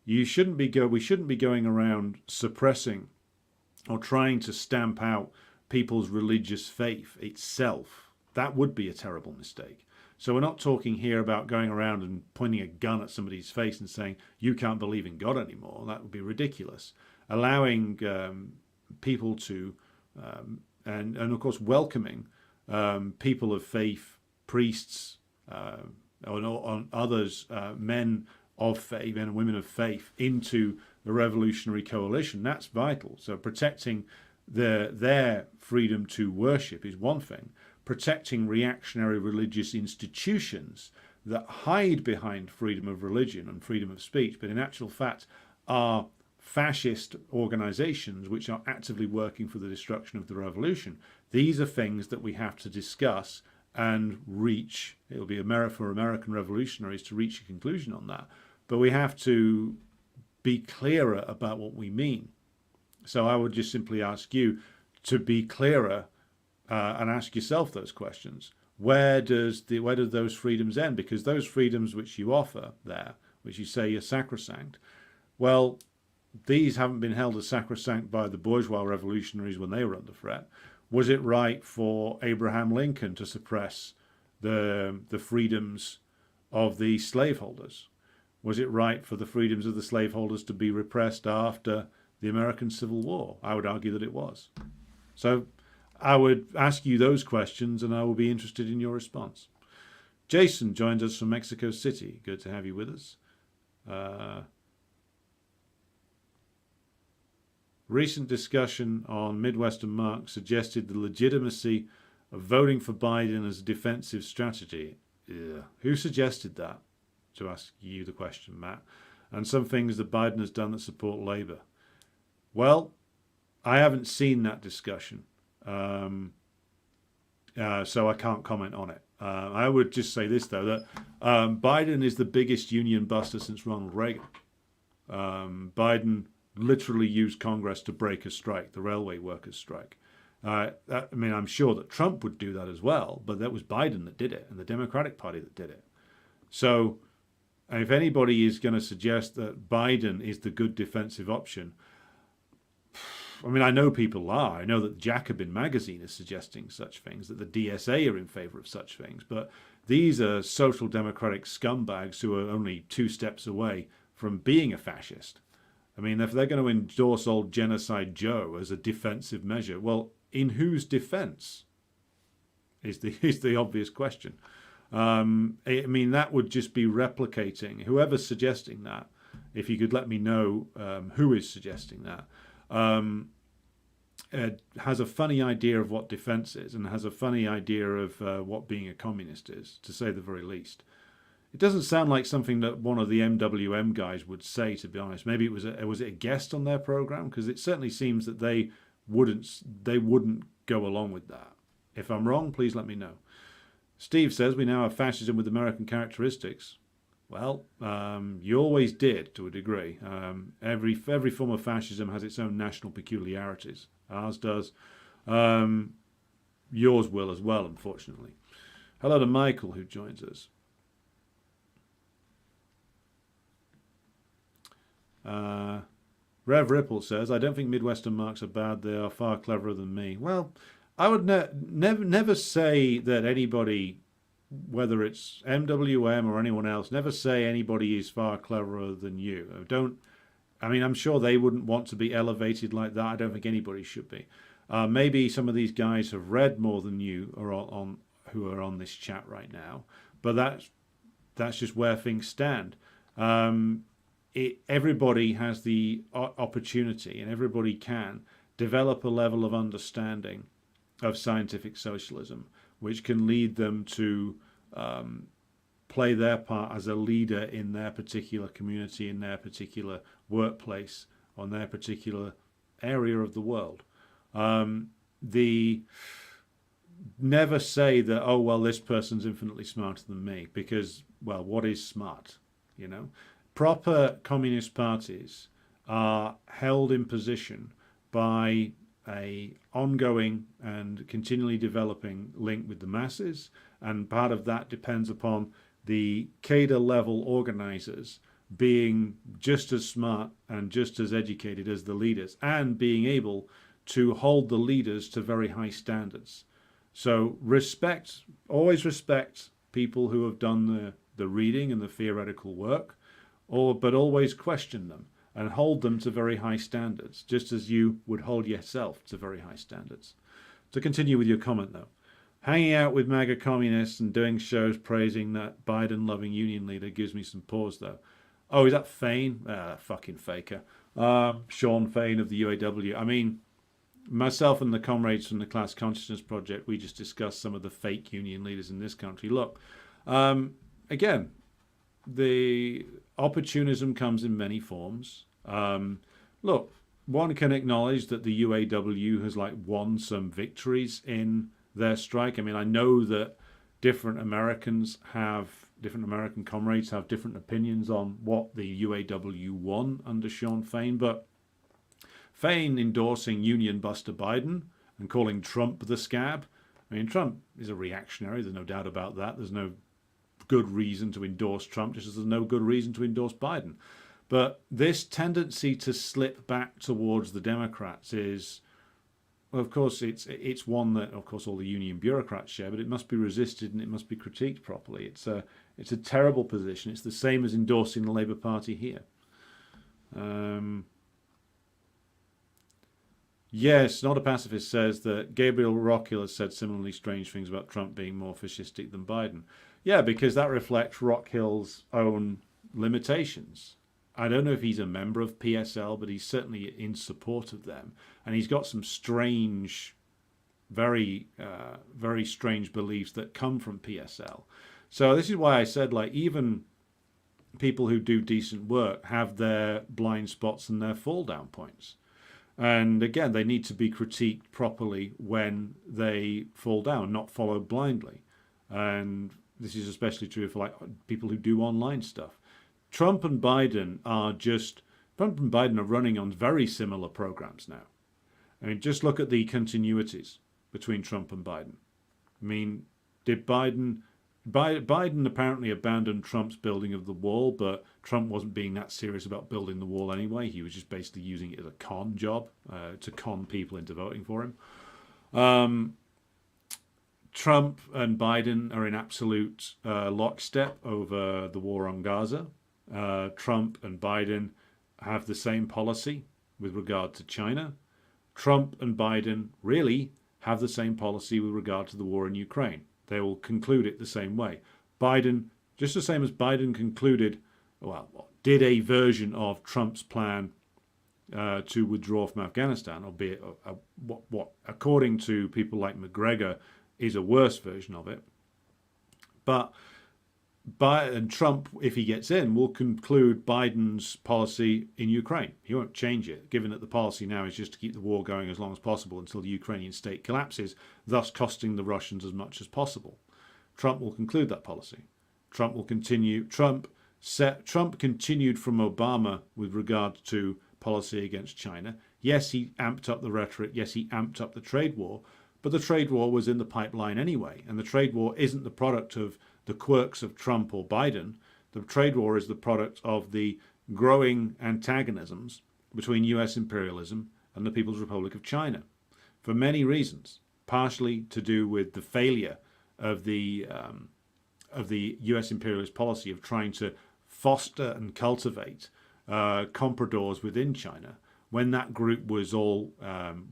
we shouldn't be going around suppressing or trying to stamp out people's religious faith itself. That would be a terrible mistake. So we're not talking here about going around and pointing a gun at somebody's face and saying, you can't believe in God anymore. That would be ridiculous. Allowing people to, and of course welcoming people of faith, priests, on others, men of faith and women of faith into the revolutionary coalition, that's vital. So protecting their freedom to worship is one thing. Protecting reactionary religious institutions that hide behind freedom of religion and freedom of speech, but in actual fact are fascist organizations which are actively working for the destruction of the revolution. These are things that we have to discuss and reach. It'll be for American revolutionaries to reach a conclusion on that. But we have to be clearer about what we mean. So I would just simply ask you to be clearer and ask yourself those questions. Where do those freedoms end? Because those freedoms which you offer there, which you say are sacrosanct, well, these haven't been held as sacrosanct by the bourgeois revolutionaries when they were under threat. Was it right for Abraham Lincoln to suppress the freedoms of the slaveholders? Was it right for the freedoms of the slaveholders to be repressed after the American Civil War? I would argue that it was. So I would ask you those questions and I will be interested in your response. Jason joins us from Mexico City. Good to have you with us. Recent discussion on Midwestern Marx suggested the legitimacy of voting for Biden as a defensive strategy. Who suggested that? To ask you the question, Matt. And some things that Biden has done that support Labour. Well, I haven't seen that discussion, so I can't comment on it. I would just say this, though, that Biden is the biggest union buster since Ronald Reagan. Biden literally used Congress to break a strike, the railway workers' strike. I mean, I'm sure that Trump would do that as well, but that was Biden that did it and the Democratic Party that did it. So if anybody is going to suggest that Biden is the good defensive option, I mean, I know people are. I know that Jacobin magazine is suggesting such things, that the DSA are in favor of such things. But these are social democratic scumbags who are only 2 steps away from being a fascist. I mean, if they're going to endorse old Genocide Joe as a defensive measure, well, in whose defense is the obvious question. I mean, that would just be replicating, whoever's suggesting that, if you could let me know who is suggesting that, has a funny idea of what defense is and has a funny idea of what being a communist is, to say the very least. It doesn't sound like something that one of the MWM guys would say, to be honest. Maybe was it a guest on their program? Because it certainly seems that they wouldn't go along with that. If I'm wrong, please let me know. Steve says we now have fascism with American characteristics. Well, you always did, to a degree. Every form of fascism has its own national peculiarities. Ours does. Yours will as well, unfortunately. Hello to Michael, who joins us. Rev Ripple says, I don't think Midwestern Marks are bad. They are far cleverer than me. Well, I would never say that anybody, whether it's MWM or anyone else, never say anybody is far cleverer than you. I mean, I'm sure they wouldn't want to be elevated like that. I don't think anybody should be. Maybe some of these guys have read more than you who are on this chat right now, but that's just where things stand. everybody has the opportunity, and everybody can develop a level of understanding of scientific socialism, which can lead them to play their part as a leader in their particular community, in their particular workplace, on their particular area of the world. The never say that, oh well, this person's infinitely smarter than me, because, well, what is smart? You know, proper communist parties are held in position by a ongoing and continually developing link with the masses, and part of that depends upon the cadre level organizers being just as smart and just as educated as the leaders, and being able to hold the leaders to very high standards. So always respect people who have done the reading and the theoretical work, but always question them and hold them to very high standards, just as you would hold yourself to very high standards. To continue with your comment, though, hanging out with MAGA communists and doing shows praising that Biden-loving union leader gives me some pause, though. Oh, is that Fain? That fucking faker. Sean Fain of the UAW. I mean, myself and the comrades from the Class Consciousness Project, we just discussed some of the fake union leaders in this country. Look, again, the opportunism comes in many forms. Look, one can acknowledge that the UAW has won some victories in their strike. I mean, I know that different American comrades have different opinions on what the UAW won under Sean Fain, but Fain endorsing Union Buster Biden and calling Trump the scab. I mean, Trump is a reactionary, there's no doubt about that. There's no good reason to endorse Trump, just as there's no good reason to endorse Biden. But this tendency to slip back towards the Democrats is, well, of course, it's one that, of course, all the union bureaucrats share, but it must be resisted and it must be critiqued properly. It's a terrible position. It's the same as endorsing the Labour Party here. Yes, Not a Pacifist says that Gabriel Rockhill has said similarly strange things about Trump being more fascistic than Biden. Yeah, because that reflects Rockhill's own limitations. I don't know if he's a member of PSL, but he's certainly in support of them. And he's got some strange, very strange beliefs that come from PSL. So this is why I said, even people who do decent work have their blind spots and their fall down points. And again, they need to be critiqued properly when they fall down, not followed blindly. And this is especially true for people who do online stuff. Trump and Biden are running on very similar programs now. I mean, just look at the continuities between Trump and Biden. I mean, did Biden apparently abandoned Trump's building of the wall, but Trump wasn't being that serious about building the wall anyway. He was just basically using it as a con job to con people into voting for him. Trump and Biden are in absolute lockstep over the war on Gaza. Trump and Biden have the same policy with regard to China. Trump and Biden really have the same policy with regard to the war in Ukraine. They will conclude it the same way. Biden, just the same as Biden concluded, did a version of Trump's plan to withdraw from Afghanistan, albeit what according to people like McGregor is a worse version of it. And Trump, if he gets in, will conclude Biden's policy in Ukraine. He won't change it, given that the policy now is just to keep the war going as long as possible until the Ukrainian state collapses, thus costing the Russians as much as possible. Trump will conclude that policy. Trump will continue. Trump continued from Obama with regard to policy against China. Yes, he amped up the rhetoric. Yes, he amped up the trade war. But the trade war was in the pipeline anyway. And the trade war isn't the product of the quirks of Trump or Biden. The trade war is the product of the growing antagonisms between US imperialism and the People's Republic of China, for many reasons, partially to do with the failure of the US imperialist policy of trying to foster and cultivate compradors within China, when that group was all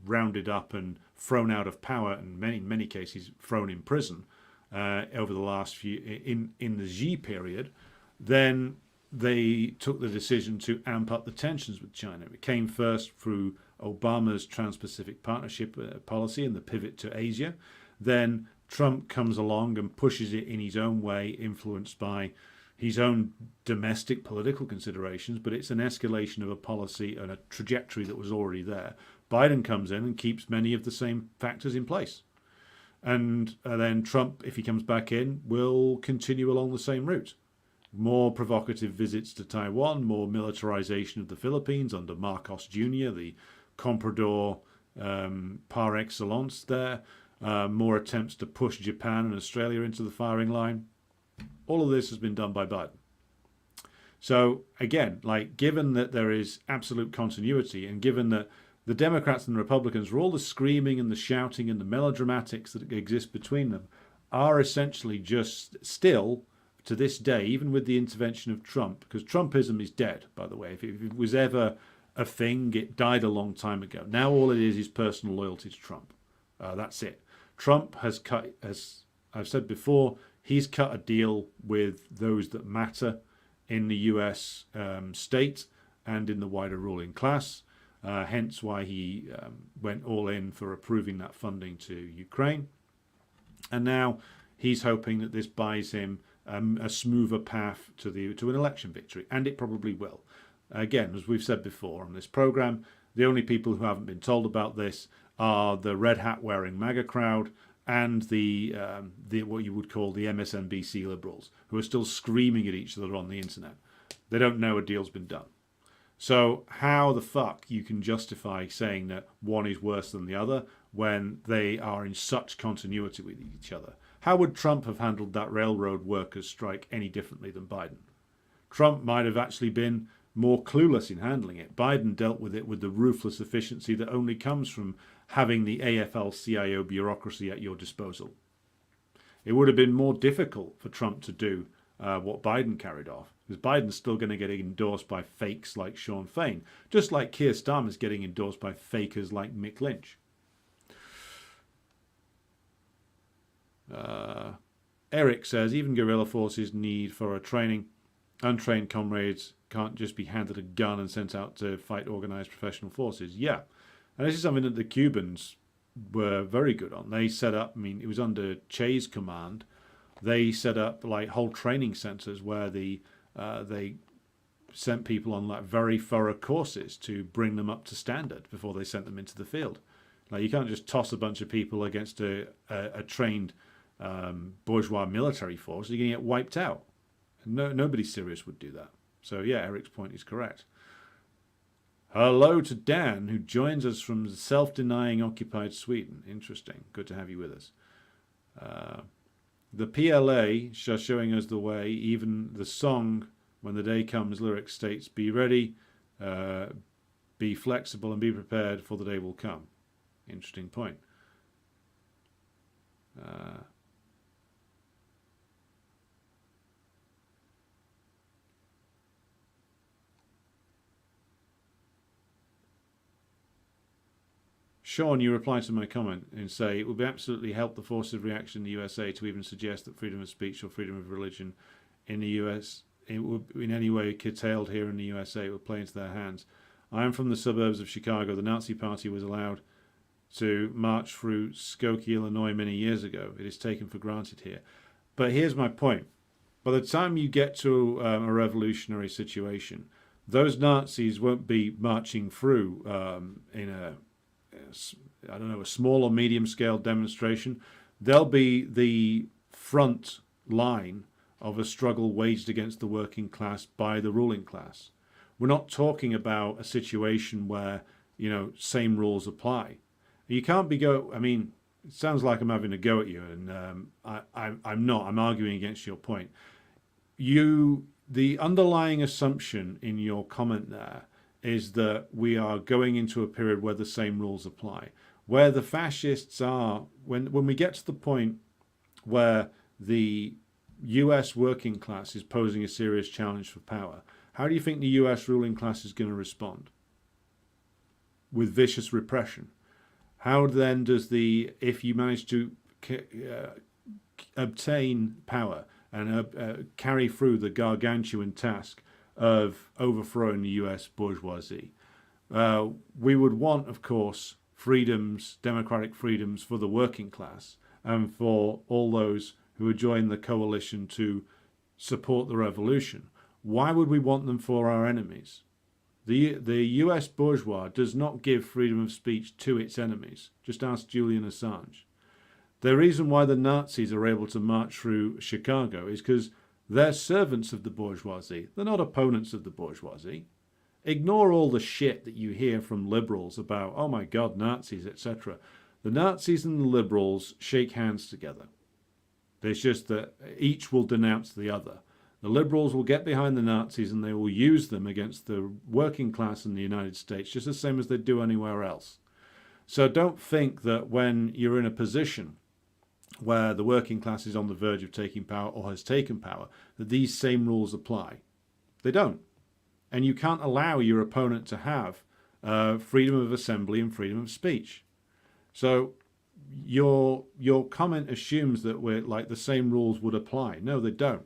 rounded up and thrown out of power, and in many cases thrown in prison over the last few in the Xi period. Then they took the decision to amp up the tensions with China. It came first through Obama's Trans-Pacific Partnership policy and the pivot to Asia. Then Trump comes along and pushes it in his own way, influenced by his own domestic political considerations, but it's an escalation of a policy and a trajectory that was already there. Biden comes in and keeps many of the same factors in place. And then Trump, if he comes back in, will continue along the same route. More provocative visits to Taiwan, more militarization of the Philippines under Marcos Jr., the comprador par excellence there, more attempts to push Japan and Australia into the firing line. All of this has been done by Biden. So again, like, given that there is absolute continuity, and given that the Democrats and the Republicans, for all the screaming and the shouting and the melodramatics that exist between them, are essentially just still, to this day, even with the intervention of Trump, because Trumpism is dead, by the way. If it was ever a thing, it died a long time ago. Now all it is personal loyalty to Trump. That's it. Trump has cut, as I've said before, he's cut a deal with those that matter in the US state and in the wider ruling class. Hence why he went all in for approving that funding to Ukraine. And now he's hoping that this buys him a smoother path to an election victory, and it probably will. Again, as we've said before on this program, the only people who haven't been told about this are the red hat wearing MAGA crowd and the what you would call the MSNBC liberals, who are still screaming at each other on the internet. They don't know a deal's been done. So how the fuck you can justify saying that one is worse than the other when they are in such continuity with each other? How would Trump have handled that railroad workers' strike any differently than Biden? Trump might have actually been more clueless in handling it. Biden dealt with it with the ruthless efficiency that only comes from having the AFL-CIO bureaucracy at your disposal. It would have been more difficult for Trump to do what Biden carried off, because Biden's still going to get endorsed by fakes like Sean Fain, just like Keir Starmer's getting endorsed by fakers like Mick Lynch. Eric says, even guerrilla forces need thorough training. Untrained comrades can't just be handed a gun and sent out to fight organized professional forces. Yeah, and this is something that the Cubans were very good on. They set up, I mean, it was under Che's command, they set up like whole training centers where they sent people on like very thorough courses to bring them up to standard before they sent them into the field. Like, you can't just toss a bunch of people against a trained bourgeois military force. You're going to get wiped out. Nobody serious would do that. So yeah, Eric's point is correct. Hello to Dan, who joins us from self-denying occupied Sweden. Interesting. Good to have you with us. The PLA are showing us the way. Even the song, When the Day Comes, lyrics states, be ready, be flexible, and be prepared, for the day will come. Interesting point. Sean, you reply to my comment and say, it would be absolutely help the forces of reaction in the USA to even suggest that freedom of speech or freedom of religion in the US, it would in any way curtailed here in the USA, it would play into their hands. I am from the suburbs of Chicago. The Nazi Party was allowed to march through Skokie, Illinois many years ago. It is taken for granted here. But here's my point. By the time you get to a revolutionary situation, those Nazis won't be marching through in a small or medium scale demonstration. They'll be the front line of a struggle waged against the working class by the ruling class. We're not talking about a situation where, same rules apply. You can't be I mean, it sounds like I'm having a go at you, and I'm not. I'm arguing against your point. The underlying assumption in your comment there is that we are going into a period where the same rules apply. Where the fascists are, when we get to the point where the US working class is posing a serious challenge for power, how do you think the US ruling class is going to respond? With vicious repression. How then does if you manage to obtain power and carry through the gargantuan task of overthrowing the US bourgeoisie. We would want, of course, freedoms, democratic freedoms for the working class and for all those who would join the coalition to support the revolution. Why would we want them for our enemies? The US bourgeois does not give freedom of speech to its enemies. Just ask Julian Assange. The reason why the Nazis are able to march through Chicago is because they're servants of the bourgeoisie. They're not opponents of the bourgeoisie. Ignore all the shit that you hear from liberals about, oh my God, Nazis, etc. The Nazis and the liberals shake hands together. It's just that each will denounce the other. The liberals will get behind the Nazis and they will use them against the working class in the United States, just the same as they do anywhere else. So don't think that when you're in a position where the working class is on the verge of taking power or has taken power, that these same rules apply. They don't. And you can't allow your opponent to have freedom of assembly and freedom of speech. So your comment assumes that we're like the same rules would apply. No, they don't.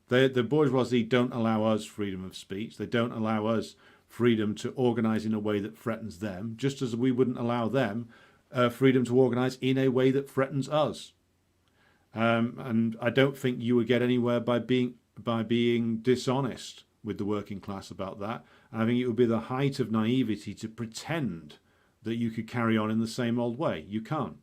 The bourgeoisie don't allow us freedom of speech. They don't allow us freedom to organize in a way that threatens them, just as we wouldn't allow them freedom to organize in a way that threatens us. And I don't think you would get anywhere by being dishonest with the working class about that. And I think it would be the height of naivety to pretend that you could carry on in the same old way. You can't.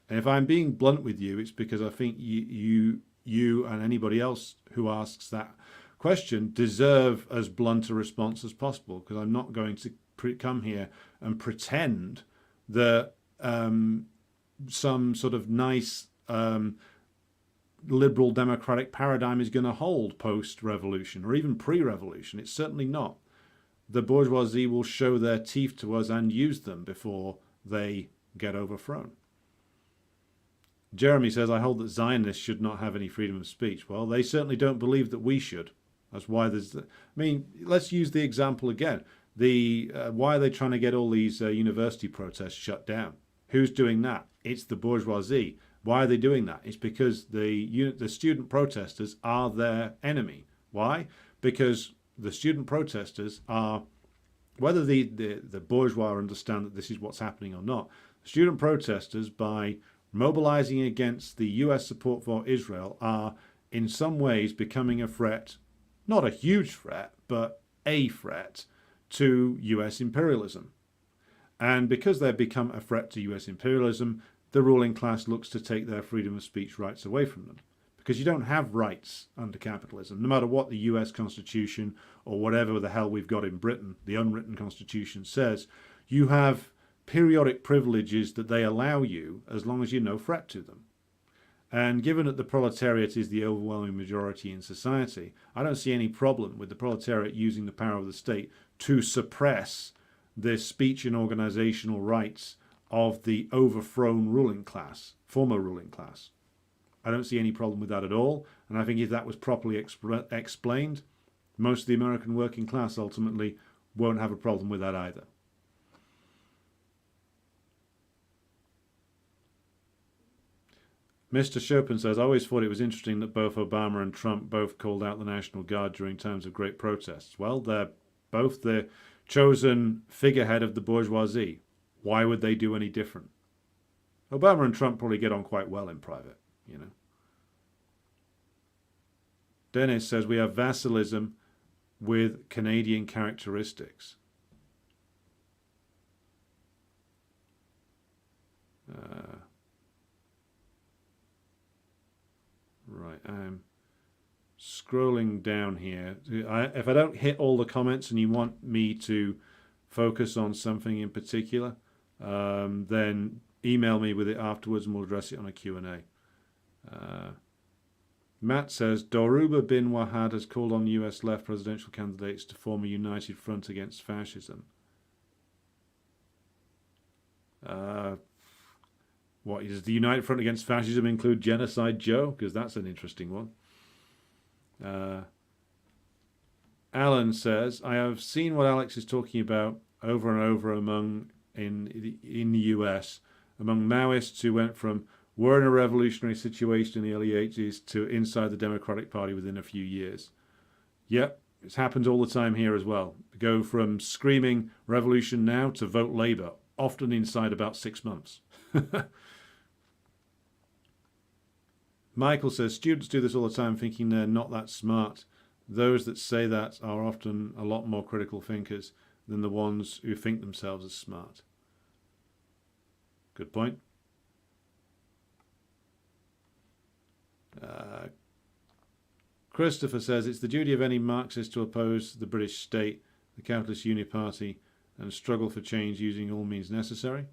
And if I'm being blunt with you, it's because I think you and anybody else who asks that question deserve as blunt a response as possible, because I'm not going to come here and pretend that some sort of nice liberal democratic paradigm is going to hold post-revolution or even pre-revolution. It's certainly not. The bourgeoisie will show their teeth to us and use them before they get overthrown. Jeremy says, I hold that Zionists should not have any freedom of speech. Well, they certainly don't believe that we should. That's why there's... I mean, let's use the example again. Why are they trying to get all these university protests shut down? Who's doing that? It's the bourgeoisie. Why are they doing that? It's because the student protesters are their enemy. Why? Because the student protesters are, whether the bourgeois understand that this is what's happening or not, student protesters, by mobilizing against the US support for Israel, are in some ways becoming a threat, not a huge threat, but a threat to US imperialism. And because they've become a threat to US imperialism, the ruling class looks to take their freedom of speech rights away from them. Because you don't have rights under capitalism, no matter what the US Constitution or whatever the hell we've got in Britain, the unwritten Constitution says, you have periodic privileges that they allow you as long as you're no threat to them. And given that the proletariat is the overwhelming majority in society, I don't see any problem with the proletariat using the power of the state to suppress the speech and organizational rights of the overthrown ruling class, former ruling class. I don't see any problem with that at all. And I think if that was properly explained, most of the American working class ultimately won't have a problem with that either. Mr. Chopin says, I always thought it was interesting that both Obama and Trump both called out the National Guard during times of great protests. Well, they're both the chosen figurehead of the bourgeoisie. Why would they do any different? Obama and Trump probably get on quite well in private, you know. Dennis says, we have vassalism with Canadian characteristics. Right, I'm scrolling down here. If I don't hit all the comments and you want me to focus on something in particular, then email me with it afterwards and we'll address it on a Q&A. Matt says, Dhoruba bin Wahad has called on US left presidential candidates to form a united front against fascism. What, does the United Front Against Fascism include Genocide Joe? Because that's an interesting one. Alan says, I have seen what Alex is talking about over and over in the US, among Maoists who went from we're in a revolutionary situation in the early 80s to inside the Democratic Party within a few years. Yep, It happens all the time here as well. We go from screaming revolution now to vote Labour, often inside about 6 months. Michael says, students do this all the time thinking they're not that smart. Those that say that are often a lot more critical thinkers than the ones who think themselves as smart. Good point. Christopher says, it's the duty of any Marxist to oppose the British state, the capitalist Uniparty, and struggle for change using all means necessary.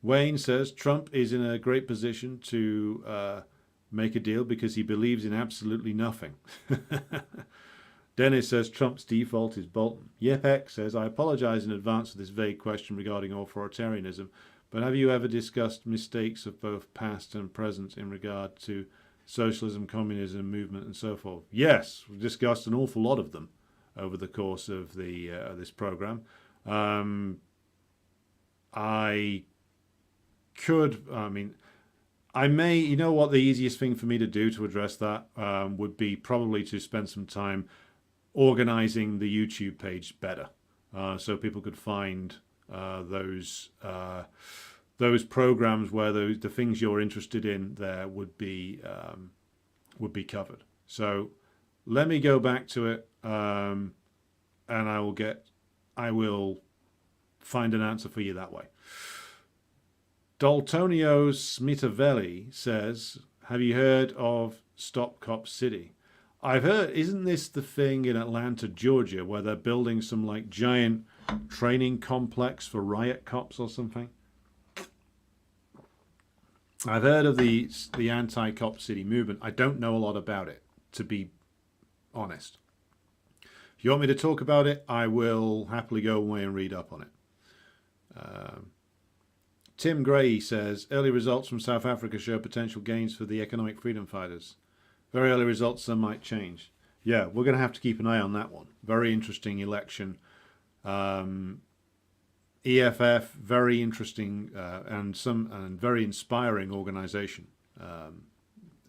Wayne says, Trump is in a great position to make a deal because he believes in absolutely nothing. Dennis says, Trump's default is Bolton. Yepek says, I apologise in advance for this vague question regarding authoritarianism, but have you ever discussed mistakes of both past and present in regard to socialism, communism, movement, and so forth? Yes, we've discussed an awful lot of them over the course of this program. I may, you know what, the easiest thing for me to do to address that would be probably to spend some time organizing the YouTube page better, so people could find those programs where the things you're interested in there would be covered. So let me go back to it, and I will find an answer for you that way. Daltonio Smitavelli says, have you heard of Stop Cop City? I've heard, isn't this the thing in Atlanta, Georgia, where they're building some like giant training complex for riot cops or something? I've heard of the anti-cop city movement. I don't know a lot about it, to be honest. If you want me to talk about it, I will happily go away and read up on it. Tim Gray says, early results from South Africa show potential gains for the economic freedom fighters. Very early results, some might change. Yeah, we're going to have to keep an eye on that one. Very interesting election. EFF, very interesting and very inspiring organization.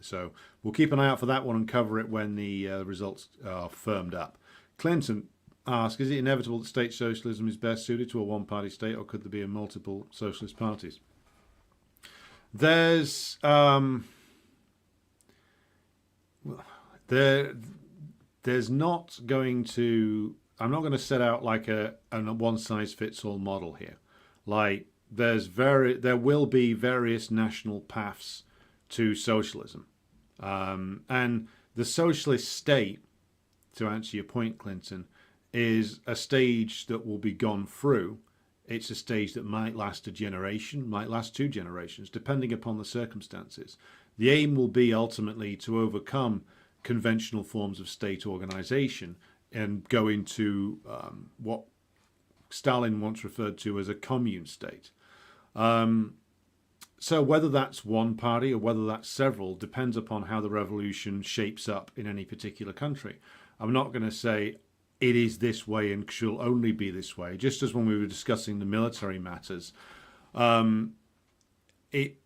So we'll keep an eye out for that one and cover it when the results are firmed up. Clinton asks, is it inevitable that state socialism is best suited to a one-party state, or could there be a multiple socialist parties? There's not going to, I'm not going to set out like a one-size-fits-all model here. Like there will be various national paths to socialism, and the socialist state, to answer your point, Clinton, is a stage that will be gone through. It's a stage that might last a generation, might last 2 generations, depending upon the circumstances. The aim will be ultimately to overcome conventional forms of state organization and go into what Stalin once referred to as a commune state. So whether that's one party or whether that's several depends upon how the revolution shapes up in any particular country. I'm not going to say it is this way and shall only be this way. Just as when we were discussing the military matters, it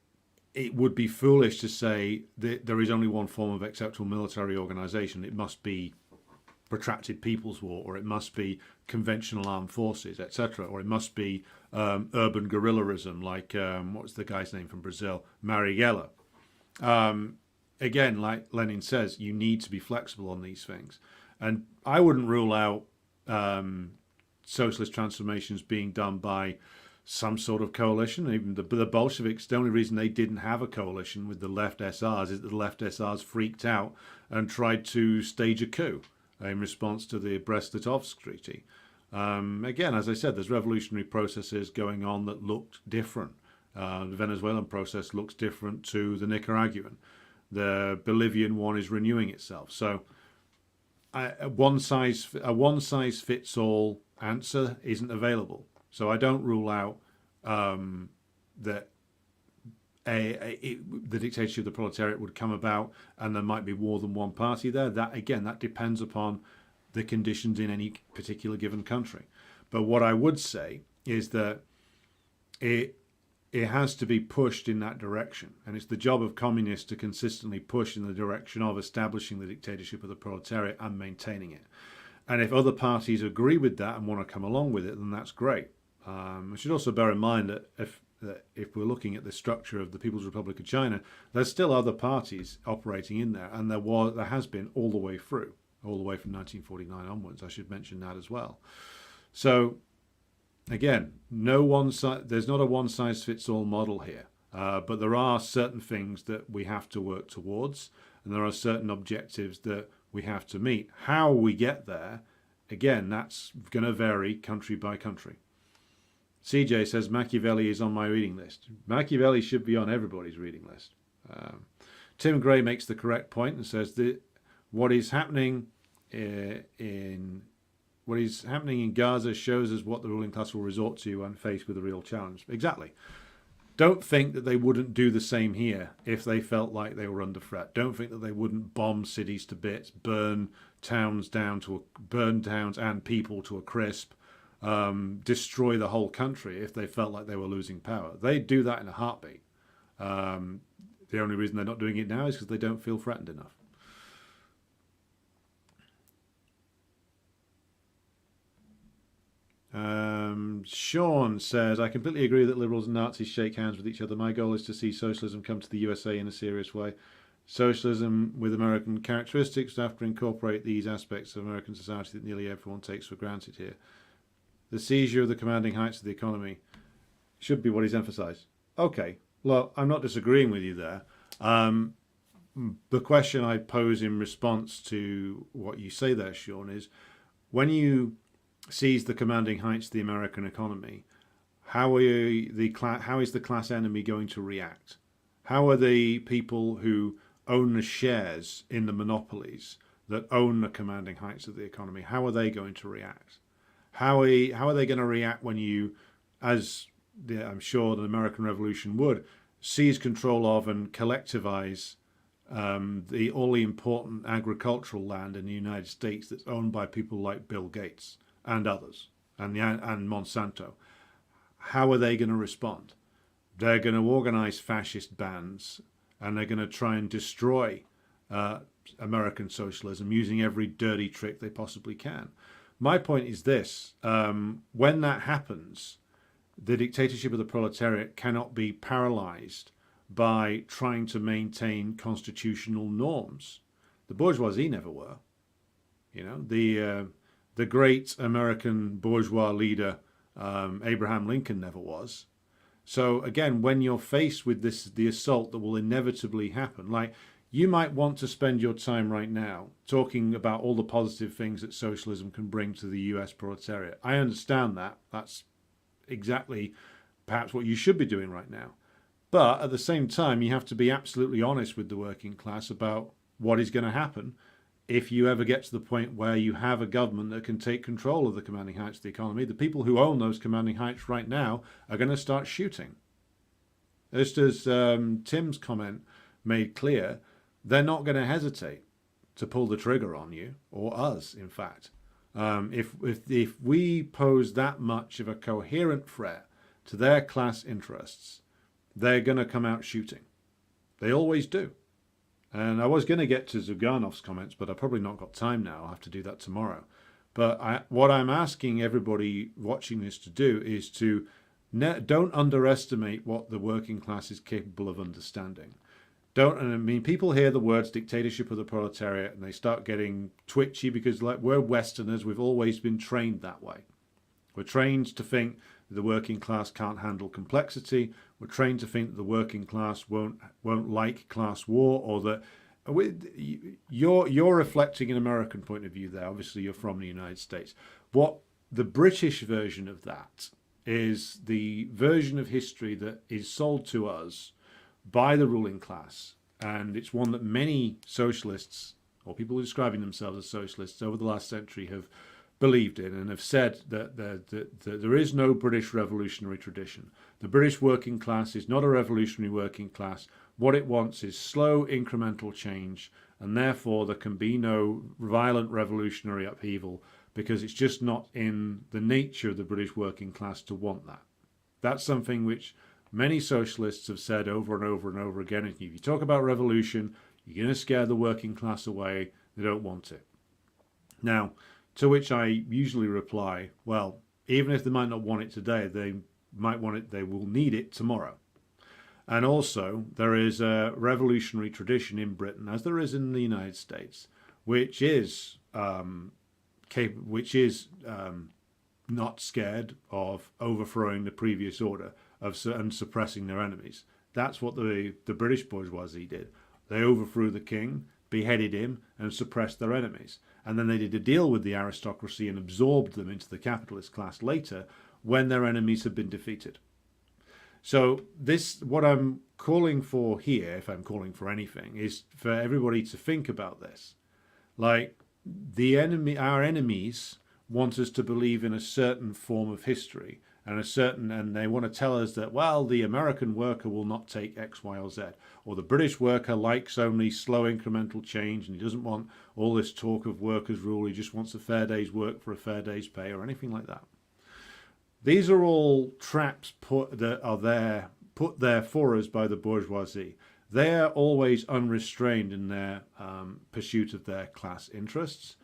would be foolish to say that there is only one form of acceptable military organization. It must be protracted people's war, or it must be conventional armed forces, etc., or it must be urban guerrillaism, like what's the guy's name from Brazil, Marighella. Again, like Lenin says, you need to be flexible on these things. And I wouldn't rule out socialist transformations being done by some sort of coalition. Even the Bolsheviks, the only reason they didn't have a coalition with the left SRs is that the left SRs freaked out and tried to stage a coup in response to the Brest-Litovsk Treaty. Again, as I said, there's revolutionary processes going on that looked different. The Venezuelan process looks different to the Nicaraguan. The Bolivian one is renewing itself. So a one-size-fits-all answer isn't available. So I don't rule out that the dictatorship of the proletariat would come about and there might be more than one party there. That depends upon the conditions in any particular given country. But what I would say is that it it has to be pushed in that direction. And it's the job of communists to consistently push in the direction of establishing the dictatorship of the proletariat and maintaining it. And if other parties agree with that and want to come along with it, then that's great. We should also bear in mind that if we're looking at the structure of the People's Republic of China, there's still other parties operating in there, and there has been all the way through, all the way from 1949 onwards. I should mention that as well. So again, there's not a one-size-fits-all model here, but there are certain things that we have to work towards, and there are certain objectives that we have to meet. How we get there, again, that's going to vary country by country. CJ says Machiavelli is on my reading list. Machiavelli should be on everybody's reading list. Tim Gray makes the correct point and says that what is happening in Gaza shows us what the ruling class will resort to when faced with a real challenge. Exactly. Don't think that they wouldn't do the same here if they felt like they were under threat. Don't think that they wouldn't bomb cities to bits, burn towns and people to a crisp, destroy the whole country if they felt like they were losing power. They'd do that in a heartbeat. The only reason they're not doing it now is because they don't feel threatened enough. Sean says, I completely agree that liberals and Nazis shake hands with each other. My goal is to see socialism come to the USA in a serious way. Socialism with American characteristics would have to incorporate these aspects of American society that nearly everyone takes for granted here. The seizure of the commanding heights of the economy should be what is emphasized. Okay, well, I'm not disagreeing with you there. The question I pose in response to what you say there, Sean, is when you seize the commanding heights of the American economy, how is the class enemy going to react? How are the people who own the shares in the monopolies that own the commanding heights of the economy, how are they going to react? How are they going to react when you, as I'm sure the American Revolution would, seize control of and collectivize the all important agricultural land in the United States that's owned by people like Bill Gates and others, and Monsanto? How are they going to respond? They're going to organize fascist bands, and they're going to try and destroy American socialism using every dirty trick they possibly can. My point is this: when that happens, the dictatorship of the proletariat cannot be paralyzed by trying to maintain constitutional norms. The bourgeoisie never were. You know, the great American bourgeois leader Abraham Lincoln never was. So again, when you're faced with the assault that will inevitably happen, like you might want to spend your time right now talking about all the positive things that socialism can bring to the US proletariat. I understand that. That's exactly perhaps what you should be doing right now. But at the same time, you have to be absolutely honest with the working class about what is going to happen if you ever get to the point where you have a government that can take control of the commanding heights of the economy. The people who own those commanding heights right now are going to start shooting. Just as Tim's comment made clear, they're not going to hesitate to pull the trigger on you, or us, in fact. If we pose that much of a coherent threat to their class interests, they're going to come out shooting. They always do. And I was going to get to Zyganov's comments, but I've probably not got time now. I'll have to do that tomorrow. But what I'm asking everybody watching this to do is to don't underestimate what the working class is capable of understanding. People hear the words dictatorship of the proletariat and they start getting twitchy because, like, we're Westerners, we've always been trained that way. We're trained to think that the working class can't handle complexity. We're trained to think that the working class won't like class war, or that you're reflecting an American point of view there. Obviously, you're from the United States. What the British version of that is the version of history that is sold to us by the ruling class, and it's one that many socialists, or people describing themselves as socialists, over the last century have believed in and have said that there is no British revolutionary tradition. The British working class is not a revolutionary working class. What it wants is slow incremental change, and therefore there can be no violent revolutionary upheaval because it's just not in the nature of the British working class to want that. That's something which many socialists have said over and over and over again, if you talk about revolution, you're going to scare the working class away. They don't want it. Now, to which I usually reply, well, even if they might not want it today, they might want it, they will need it tomorrow. And also, there is a revolutionary tradition in Britain, as there is in the United States, which is not scared of overthrowing the previous order and suppressing their enemies. That's what the British bourgeoisie did. They overthrew the king, beheaded him, and suppressed their enemies. And then they did a deal with the aristocracy and absorbed them into the capitalist class later when their enemies had been defeated. So this, what I'm calling for here, if I'm calling for anything, is for everybody to think about this. Like, our enemies want us to believe in a certain form of history and they want to tell us that, well, the American worker will not take X, Y, or Z, or the British worker likes only slow incremental change and he doesn't want all this talk of workers' rule, he just wants a fair day's work for a fair day's pay, or anything like that. These are all traps put there for us by the bourgeoisie. They are always unrestrained in their pursuit of their class interests,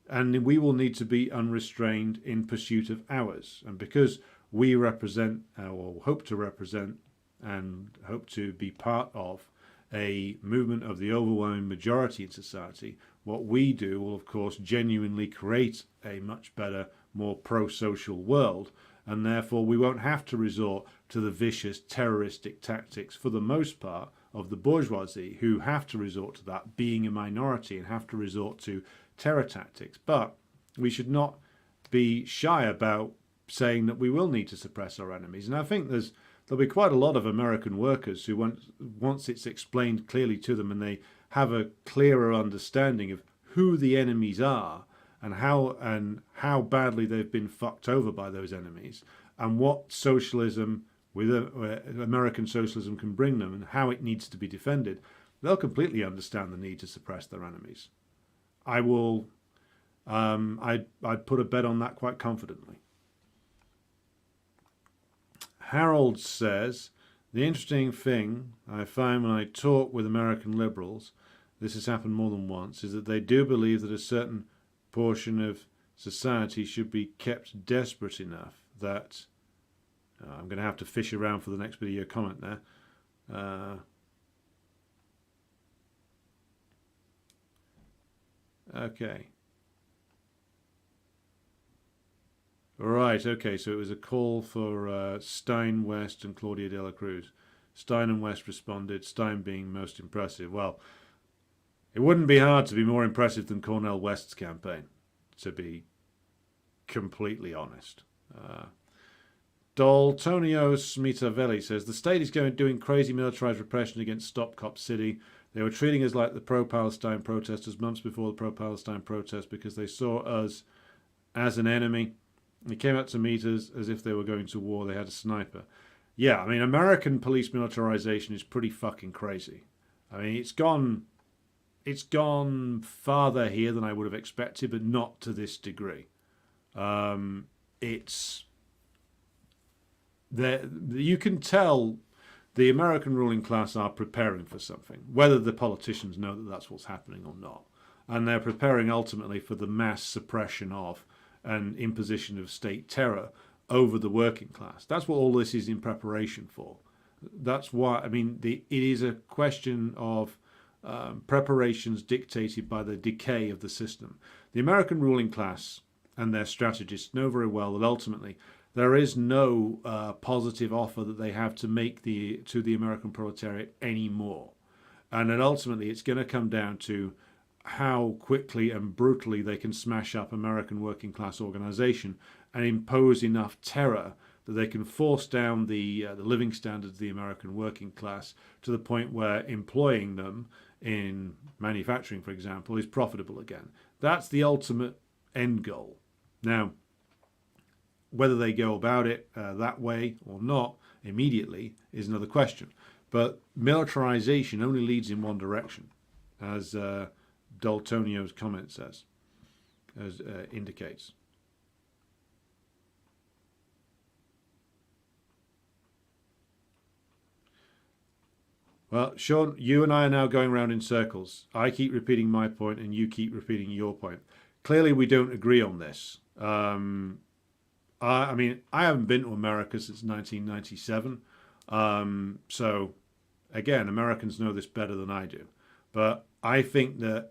and we will need to be unrestrained in pursuit of ours. And because we represent, or hope to represent, and hope to be part of a movement of the overwhelming majority in society, what we do will, of course, genuinely create a much better, more pro-social world, and therefore we won't have to resort to the vicious terroristic tactics, for the most part, of the bourgeoisie, who have to resort to that, being a minority, and have to resort to terror tactics. But we should not be shy about saying that we will need to suppress our enemies. And I think there'll be quite a lot of American workers who, once it's explained clearly to them and they have a clearer understanding of who the enemies are and how badly they've been fucked over by those enemies, and what socialism, American socialism, can bring them, and how it needs to be defended, they'll completely understand the need to suppress their enemies. I'd put a bet on that quite confidently. Harold says, the interesting thing I find when I talk with American liberals, this has happened more than once, is that they do believe that a certain portion of society should be kept desperate enough that I'm going to have to fish around for the next bit of your comment there. Okay. Right, okay, so it was a call for Stein, West, and Claudia de la Cruz. Stein and West responded, Stein being most impressive. Well, it wouldn't be hard to be more impressive than Cornel West's campaign, to be completely honest. Daltonio Smitavelli says, the state is doing crazy militarized repression against Stop Cop City. They were treating us like the pro-Palestine protesters months before the pro-Palestine protest because they saw us as an enemy. They came out to meet us as if they were going to war. They had a sniper. Yeah, I mean, American police militarization is pretty fucking crazy. I mean, it's gone farther here than I would have expected, but not to this degree. It's there. You can tell the American ruling class are preparing for something, whether the politicians know that that's what's happening or not, and they're preparing ultimately for the mass suppression of and imposition of state terror over the working class. That's what all this is in preparation for. That's why, I mean, it is a question of preparations dictated by the decay of the system. The American ruling class and their strategists know very well that ultimately there is no positive offer that they have to make to the American proletariat anymore. And then ultimately it's going to come down to how quickly and brutally they can smash up American working class organization and impose enough terror that they can force down the living standards of the American working class to the point where employing them in manufacturing, for example, is profitable again. That's the ultimate end goal. Now, whether they go about it that way or not immediately is another question. But militarization only leads in one direction, as Daltonio's comment says, indicates. Well, Sean, you and I are now going round in circles. I keep repeating my point and you keep repeating your point. Clearly, we don't agree on this. I mean, I haven't been to America since 1997. So, again, Americans know this better than I do. But I think that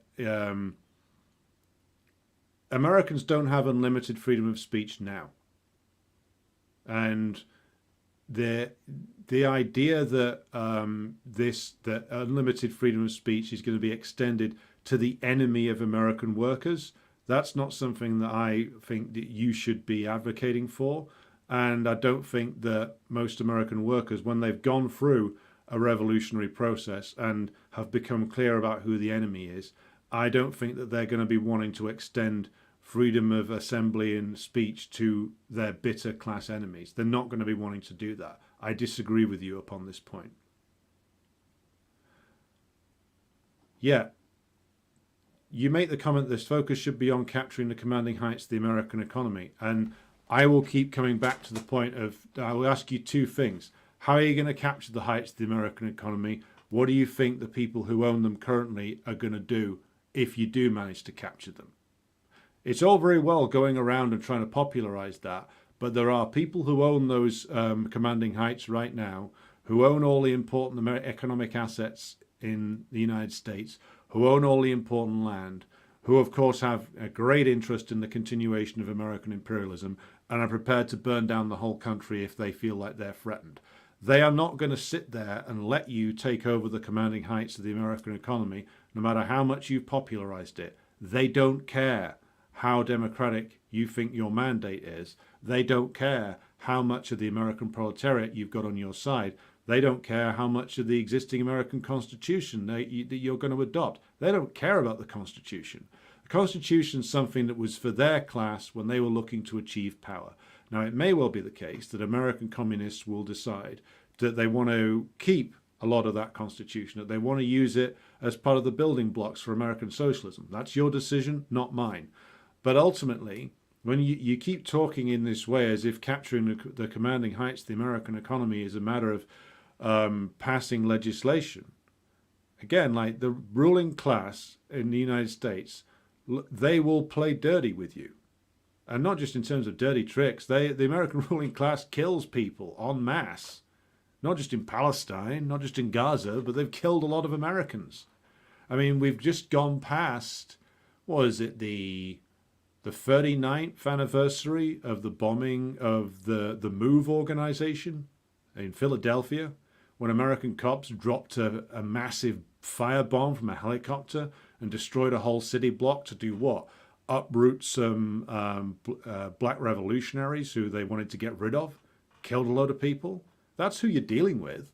Americans don't have unlimited freedom of speech now. And the idea that that unlimited freedom of speech is going to be extended to the enemy of American workers, that's not something that I think that you should be advocating for. And I don't think that most American workers, when they've gone through a revolutionary process and have become clear about who the enemy is, I don't think that they're going to be wanting to extend freedom of assembly and speech to their bitter class enemies. They're not going to be wanting to do that. I disagree with you upon this point. Yeah, you make the comment this focus should be on capturing the commanding heights of the American economy. And I will keep coming back to the point of, I will ask you two things. How are you going to capture the heights of the American economy? What do you think the people who own them currently are going to do if you do manage to capture them? It's all very well going around and trying to popularize that, but there are people who own those commanding heights right now, who own all the important economic assets in the United States, who own all the important land, who of course have a great interest in the continuation of American imperialism and are prepared to burn down the whole country if they feel like they're threatened. They are not going to sit there and let you take over the commanding heights of the American economy, no matter how much you've popularized it. They don't care how democratic you think your mandate is. They don't care how much of the American proletariat you've got on your side. They don't care how much of the existing American Constitution that you're going to adopt. They don't care about the Constitution. The Constitution is something that was for their class when they were looking to achieve power. Now, it may well be the case that American communists will decide that they want to keep a lot of that Constitution, that they want to use it as part of the building blocks for American socialism. That's your decision, not mine. But ultimately, when you keep talking in this way as if capturing the commanding heights of the American economy is a matter of passing legislation, again, like the ruling class in the United States, they will play dirty with you. And not just in terms of dirty tricks. The American ruling class kills people en masse. Not just in Palestine, not just in Gaza, but they've killed a lot of Americans. I mean, we've just gone past, what is it, the 39th anniversary of the bombing of the MOVE organization in Philadelphia, when American cops dropped a massive firebomb from a helicopter and destroyed a whole city block to do what? Uproot some black revolutionaries who they wanted to get rid of, killed a load of people. That's who you're dealing with.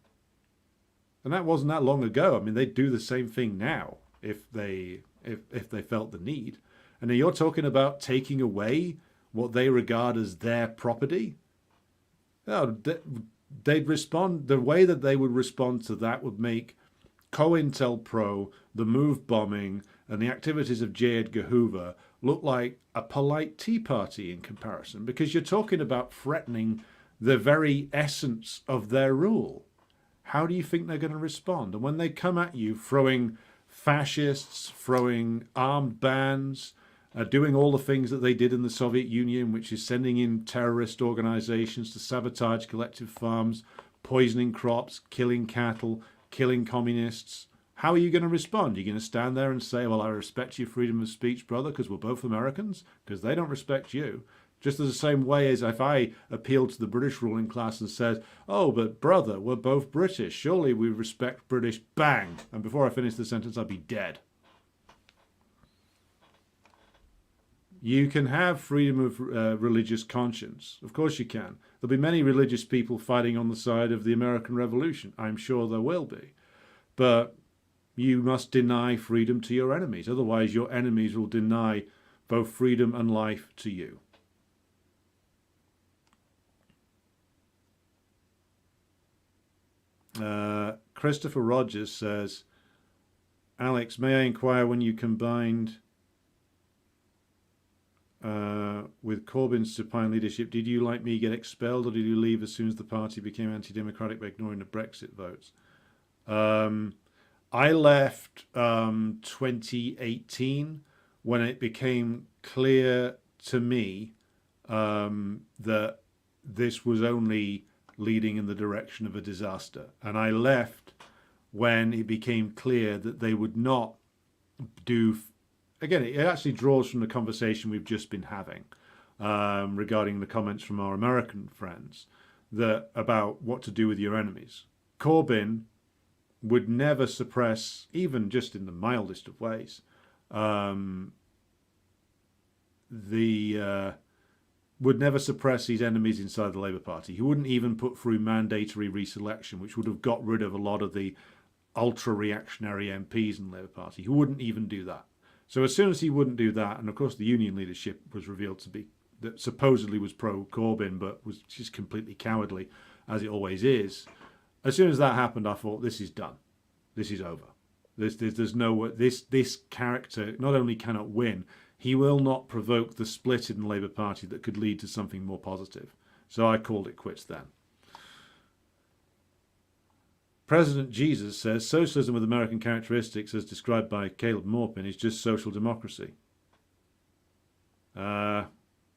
And that wasn't that long ago. I mean, they'd do the same thing now if they felt the need. And then you're talking about taking away what they regard as their property. No, they'd respond, the way that they would respond to that would make COINTELPRO, the MOVE bombing, and the activities of J. Edgar Hoover look like a polite tea party in comparison, because you're talking about threatening the very essence of their rule. How do you think they're going to respond? And when they come at you throwing fascists, throwing armed bands, doing all the things that they did in the Soviet Union, which is sending in terrorist organizations to sabotage collective farms, poisoning crops, killing cattle, killing communists, how are you going to respond? Are you going to stand there and say, well, I respect your freedom of speech, brother, because we're both Americans? Because they don't respect you. Just as the same way as if I appealed to the British ruling class and said, oh, but brother, we're both British. Surely we respect British. Bang. And before I finish the sentence, I'd be dead. You can have freedom of religious conscience. Of course you can. There'll be many religious people fighting on the side of the American Revolution. I'm sure there will be. But you must deny freedom to your enemies. Otherwise, your enemies will deny both freedom and life to you. Christopher Rogers says, Alex, may I inquire when you combined with Corbyn's supine leadership, did you, like me, get expelled, or did you leave as soon as the party became anti-democratic by ignoring the Brexit votes? I left 2018 when it became clear to me that this was only leading in the direction of a disaster. And I left when it became clear that they would not do. Again, it actually draws from the conversation we've just been having regarding the comments from our American friends that about what to do with your enemies. Corbyn would never suppress, even just in the mildest of ways, would never suppress his enemies inside the Labour Party. He wouldn't even put through mandatory reselection, which would have got rid of a lot of the ultra-reactionary MPs in the Labour Party. He wouldn't even do that. So as soon as he wouldn't do that, and of course the union leadership was revealed to be that supposedly was pro-Corbyn, but was just completely cowardly, as it always is. As soon as that happened, I thought, this is done. This is over. There's no this character not only cannot win, he will not provoke the split in the Labour Party that could lead to something more positive. So I called it quits then. President Jesus says socialism with American characteristics, as described by Caleb Maupin, is just social democracy. I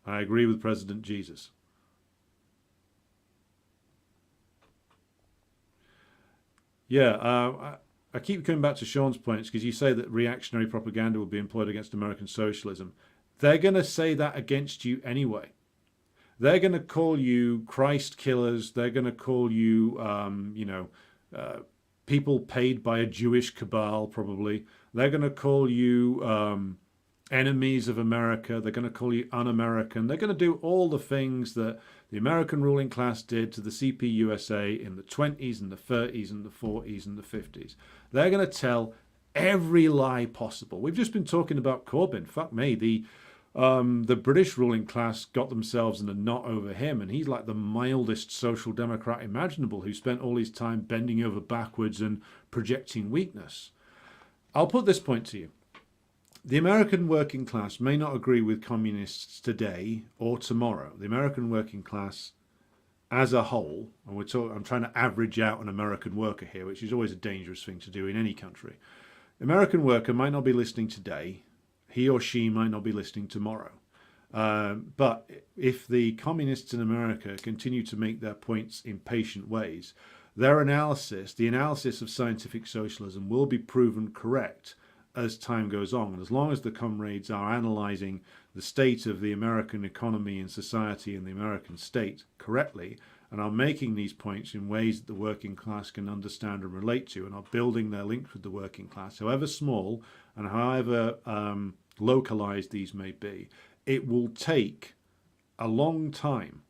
agree with President Jesus. Yeah, I keep coming back to Sean's points because you say that reactionary propaganda will be employed against American socialism. They're going to say that against you anyway. They're going to call you Christ killers. They're going to call you, people paid by a Jewish cabal, probably. They're going to call you enemies of America. They're going to call you un-American. They're going to do all the things that the American ruling class did to the CPUSA in the 20s and the 30s and the 40s and the 50s. They're going to tell every lie possible. We've just been talking about Corbyn. Fuck me. The British ruling class got themselves in a knot over him, and he's like the mildest social democrat imaginable who spent all his time bending over backwards and projecting weakness. I'll put this point to you. The American working class may not agree with communists today or tomorrow. The American working class as a whole, and I'm trying to average out an American worker here, which is always a dangerous thing to do in any country. The American worker might not be listening today. He or she might not be listening tomorrow. But if the communists in America continue to make their points in patient ways, their analysis, the analysis of scientific socialism, will be proven correct as time goes on. And as long as the comrades are analysing the state of the American economy and society and the American state correctly, and are making these points in ways that the working class can understand and relate to, and are building their links with the working class, however small and however localised these may be, it will take a long time.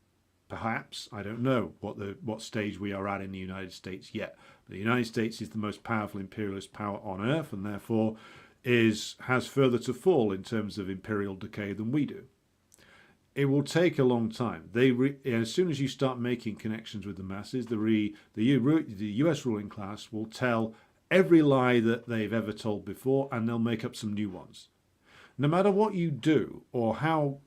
Perhaps, I don't know what stage we are at in the United States yet. But the United States is the most powerful imperialist power on earth, and therefore has further to fall in terms of imperial decay than we do. It will take a long time. As soon as you start making connections with the masses, the US ruling class will tell every lie that they've ever told before, and they'll make up some new ones. No matter what you do or how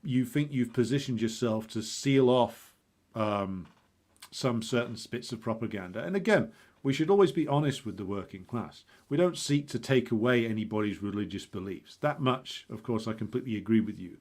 you think you've positioned yourself to seal off some certain bits of propaganda. And again, we should always be honest with the working class. We don't seek to take away anybody's religious beliefs. That much, of course, I completely agree with you.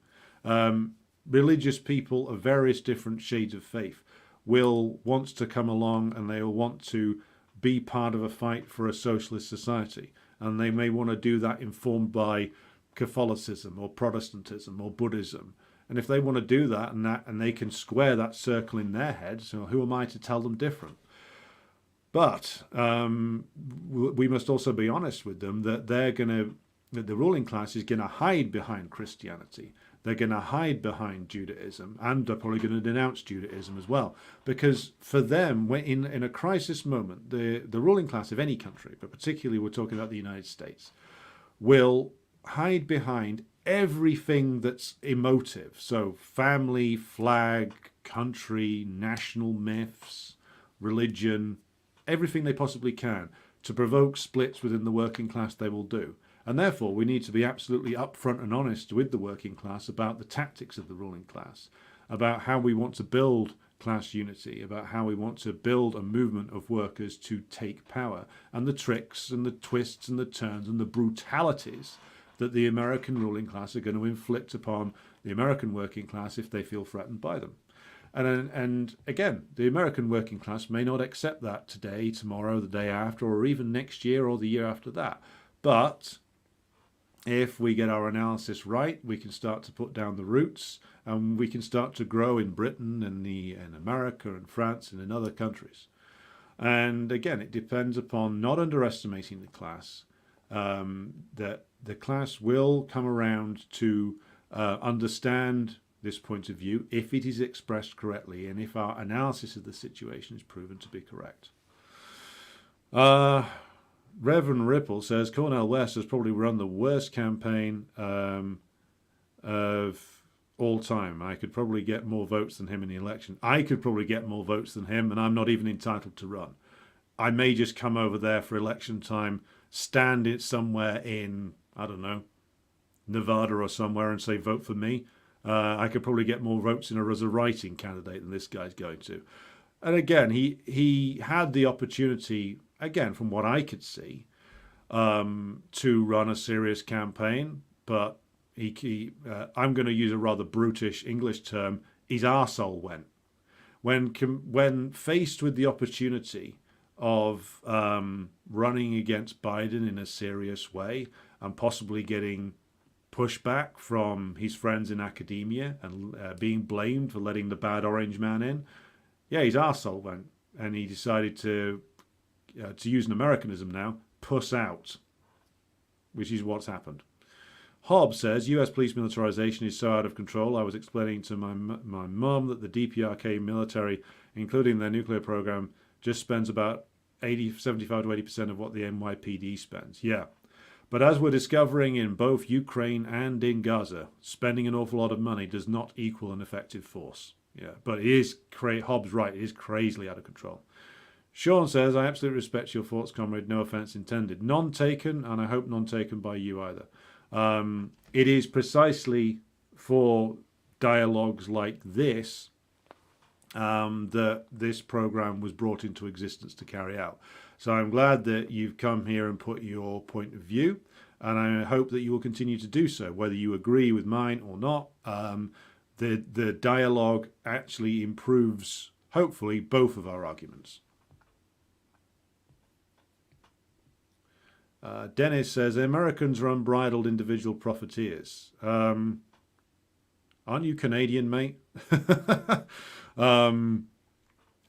Religious people of various different shades of faith will want to come along, and they will want to be part of a fight for a socialist society. And they may want to do that informed by Catholicism or Protestantism or Buddhism. And if they want to do that and they can square that circle in their head, so who am I to tell them different? But we must also be honest with them that that the ruling class is going to hide behind Christianity. They're going to hide behind Judaism, and they're probably going to denounce Judaism as well. Because for them, when in a crisis moment, the ruling class of any country, but particularly we're talking about the United States, will hide behind everything that's emotive. So family, flag, country, national myths, religion, everything they possibly can to provoke splits within the working class they will do. And therefore we need to be absolutely upfront and honest with the working class about the tactics of the ruling class, about how we want to build class unity, about how we want to build a movement of workers to take power, and the tricks and the twists and the turns and the brutalities that the American ruling class are going to inflict upon the American working class if they feel threatened by them. And again, the American working class may not accept that today, tomorrow, the day after, or even next year or the year after that. But if we get our analysis right, we can start to put down the roots, and we can start to grow in Britain and in America and France and in other countries. And again, it depends upon not underestimating the class, that the class will come around to understand this point of view if it is expressed correctly and if our analysis of the situation is proven to be correct. Reverend Ripple says Cornel West has probably run the worst campaign of all time. I could probably get more votes than him in the election. I could probably get more votes than him, and I'm not even entitled to run. I may just come over there for election time, stand it somewhere in, I don't know, Nevada or somewhere and say, vote for me. I could probably get more votes in as a writing candidate than this guy's going to. And again, he had the opportunity, again, from what I could see, to run a serious campaign, but I'm going to use a rather brutish English term, his arsehole went. When faced with the opportunity of running against Biden in a serious way and possibly getting pushback from his friends in academia and being blamed for letting the bad orange man in, yeah, his arsehole went, and he decided to use an Americanism now, puss out, which is what's happened. Hobbs says, US police militarization is so out of control. I was explaining to my mum that the DPRK military, including their nuclear program, just spends about 75 to 80% of what the NYPD spends. Yeah. But as we're discovering in both Ukraine and in Gaza, spending an awful lot of money does not equal an effective force. Yeah, but it is Hobbs right, it is crazily out of control. Sean says, I absolutely respect your thoughts, comrade, no offence intended. None taken, and I hope none taken by you either. It is precisely for dialogues like this that this program was brought into existence to carry out. So I'm glad that you've come here and put your point of view, and I hope that you will continue to do so, whether you agree with mine or not. The dialogue actually improves, hopefully, both of our arguments. Dennis says, Americans are unbridled individual profiteers. Aren't you Canadian, mate? I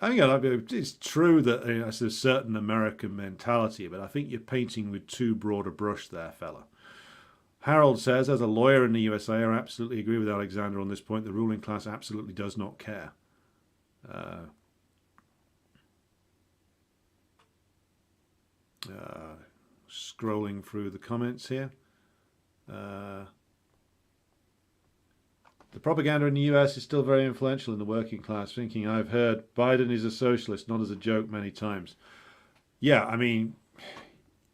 think it's true that there's a certain American mentality, but I think you're painting with too broad a brush there, fella. Harold says, as a lawyer in the USA, I absolutely agree with Alexander on this point. The ruling class absolutely does not care. Scrolling through the comments here. The propaganda in the US is still very influential in the working class thinking. I've heard Biden is a socialist, not as a joke, many times. Yeah, I mean,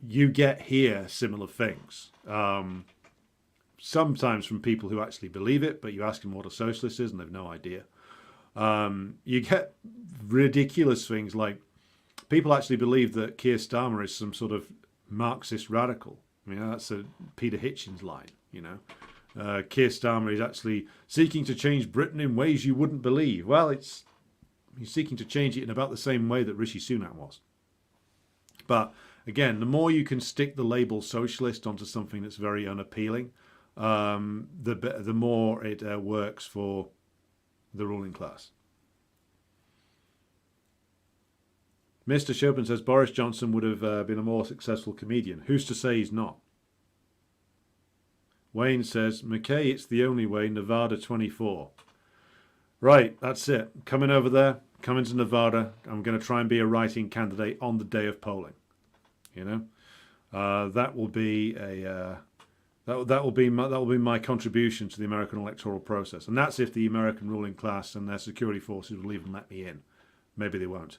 you get here similar things. Sometimes from people who actually believe it, but you ask them what a socialist is and they've no idea. You get ridiculous things like people actually believe that Keir Starmer is some sort of Marxist radical. I mean, that's a Peter Hitchens line, you know. Keir Starmer is actually seeking to change Britain in ways you wouldn't believe. Well, he's seeking to change it in about the same way that Rishi Sunak was. But again, the more you can stick the label socialist onto something that's very unappealing, the more it works for the ruling class. Mr. Chopin says Boris Johnson would have been a more successful comedian. Who's to say he's not? Wayne says, McKay, it's the only way, Nevada 24. Right, that's it. Coming over there, coming to Nevada. I'm going to try and be a writing candidate on the day of polling. You know, that will be that will be my contribution to the American electoral process. And that's if the American ruling class and their security forces will even let me in. Maybe they won't.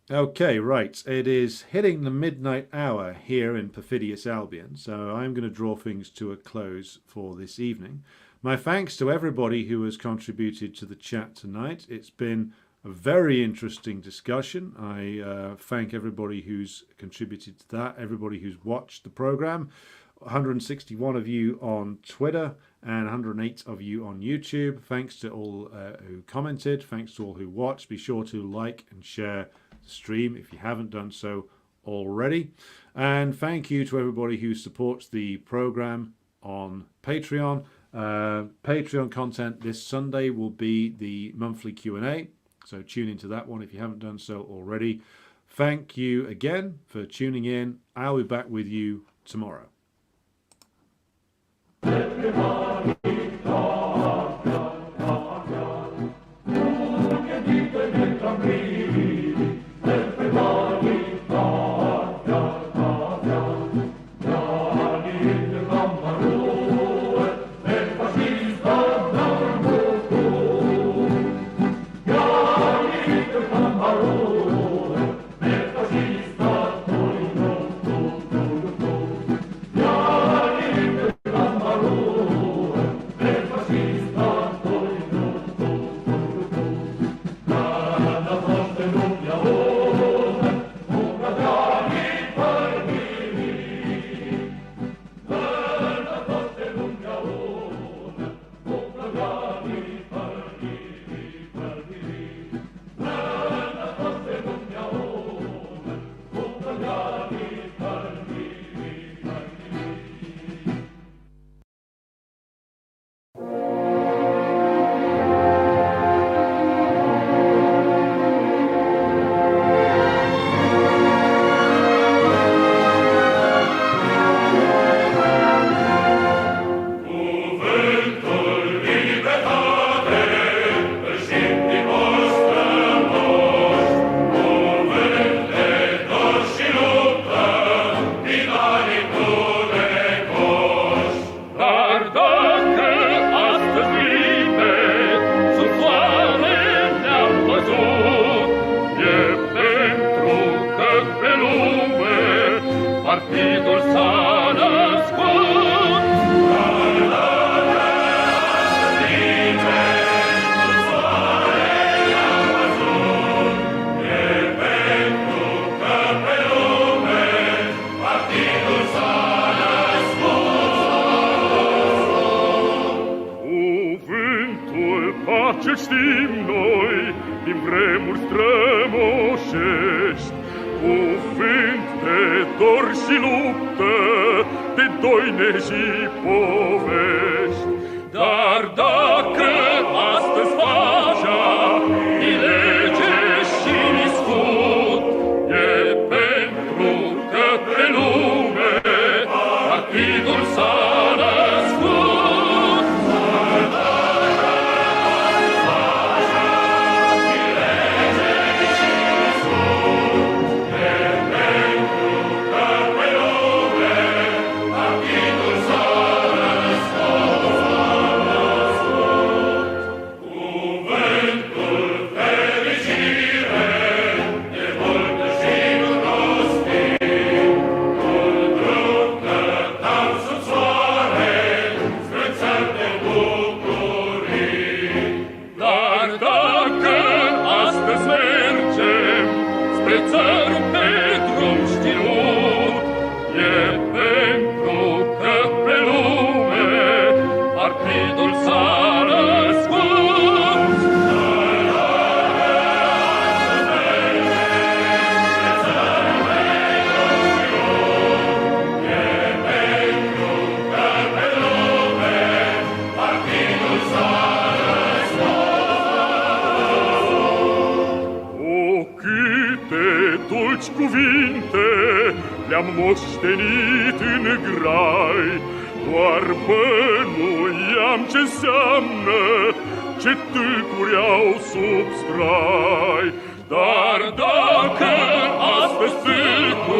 Okay, right. It is hitting the midnight hour here in perfidious Albion, so I'm going to draw things to a close for this evening. My thanks to everybody who has contributed to the chat tonight. It's been a very interesting discussion. I thank everybody who's contributed to that, everybody who's watched the program. 161 of you on Twitter and 108 of you on YouTube. Thanks to all who commented. Thanks to all who watched. Be sure to like and share the stream if you haven't done so already. And thank you to everybody who supports the program on Patreon. Patreon content this Sunday will be the monthly Q&A, so tune into that one if you haven't done so already. Thank you again for tuning in. I'll be back with you tomorrow. ce știm noi, din vremuri strămoșești, cuvânt de dor și luptă, de doine și povești. Dar dacă astăzi pacea e lege și scut, e pentru că pe lume partidul s-a născut. Cuvinte le-am moștenit în grai, doar bănuiam ce înseamnă, ce tâlcuri au sub strai. Dar dacă astăzi tâlcuri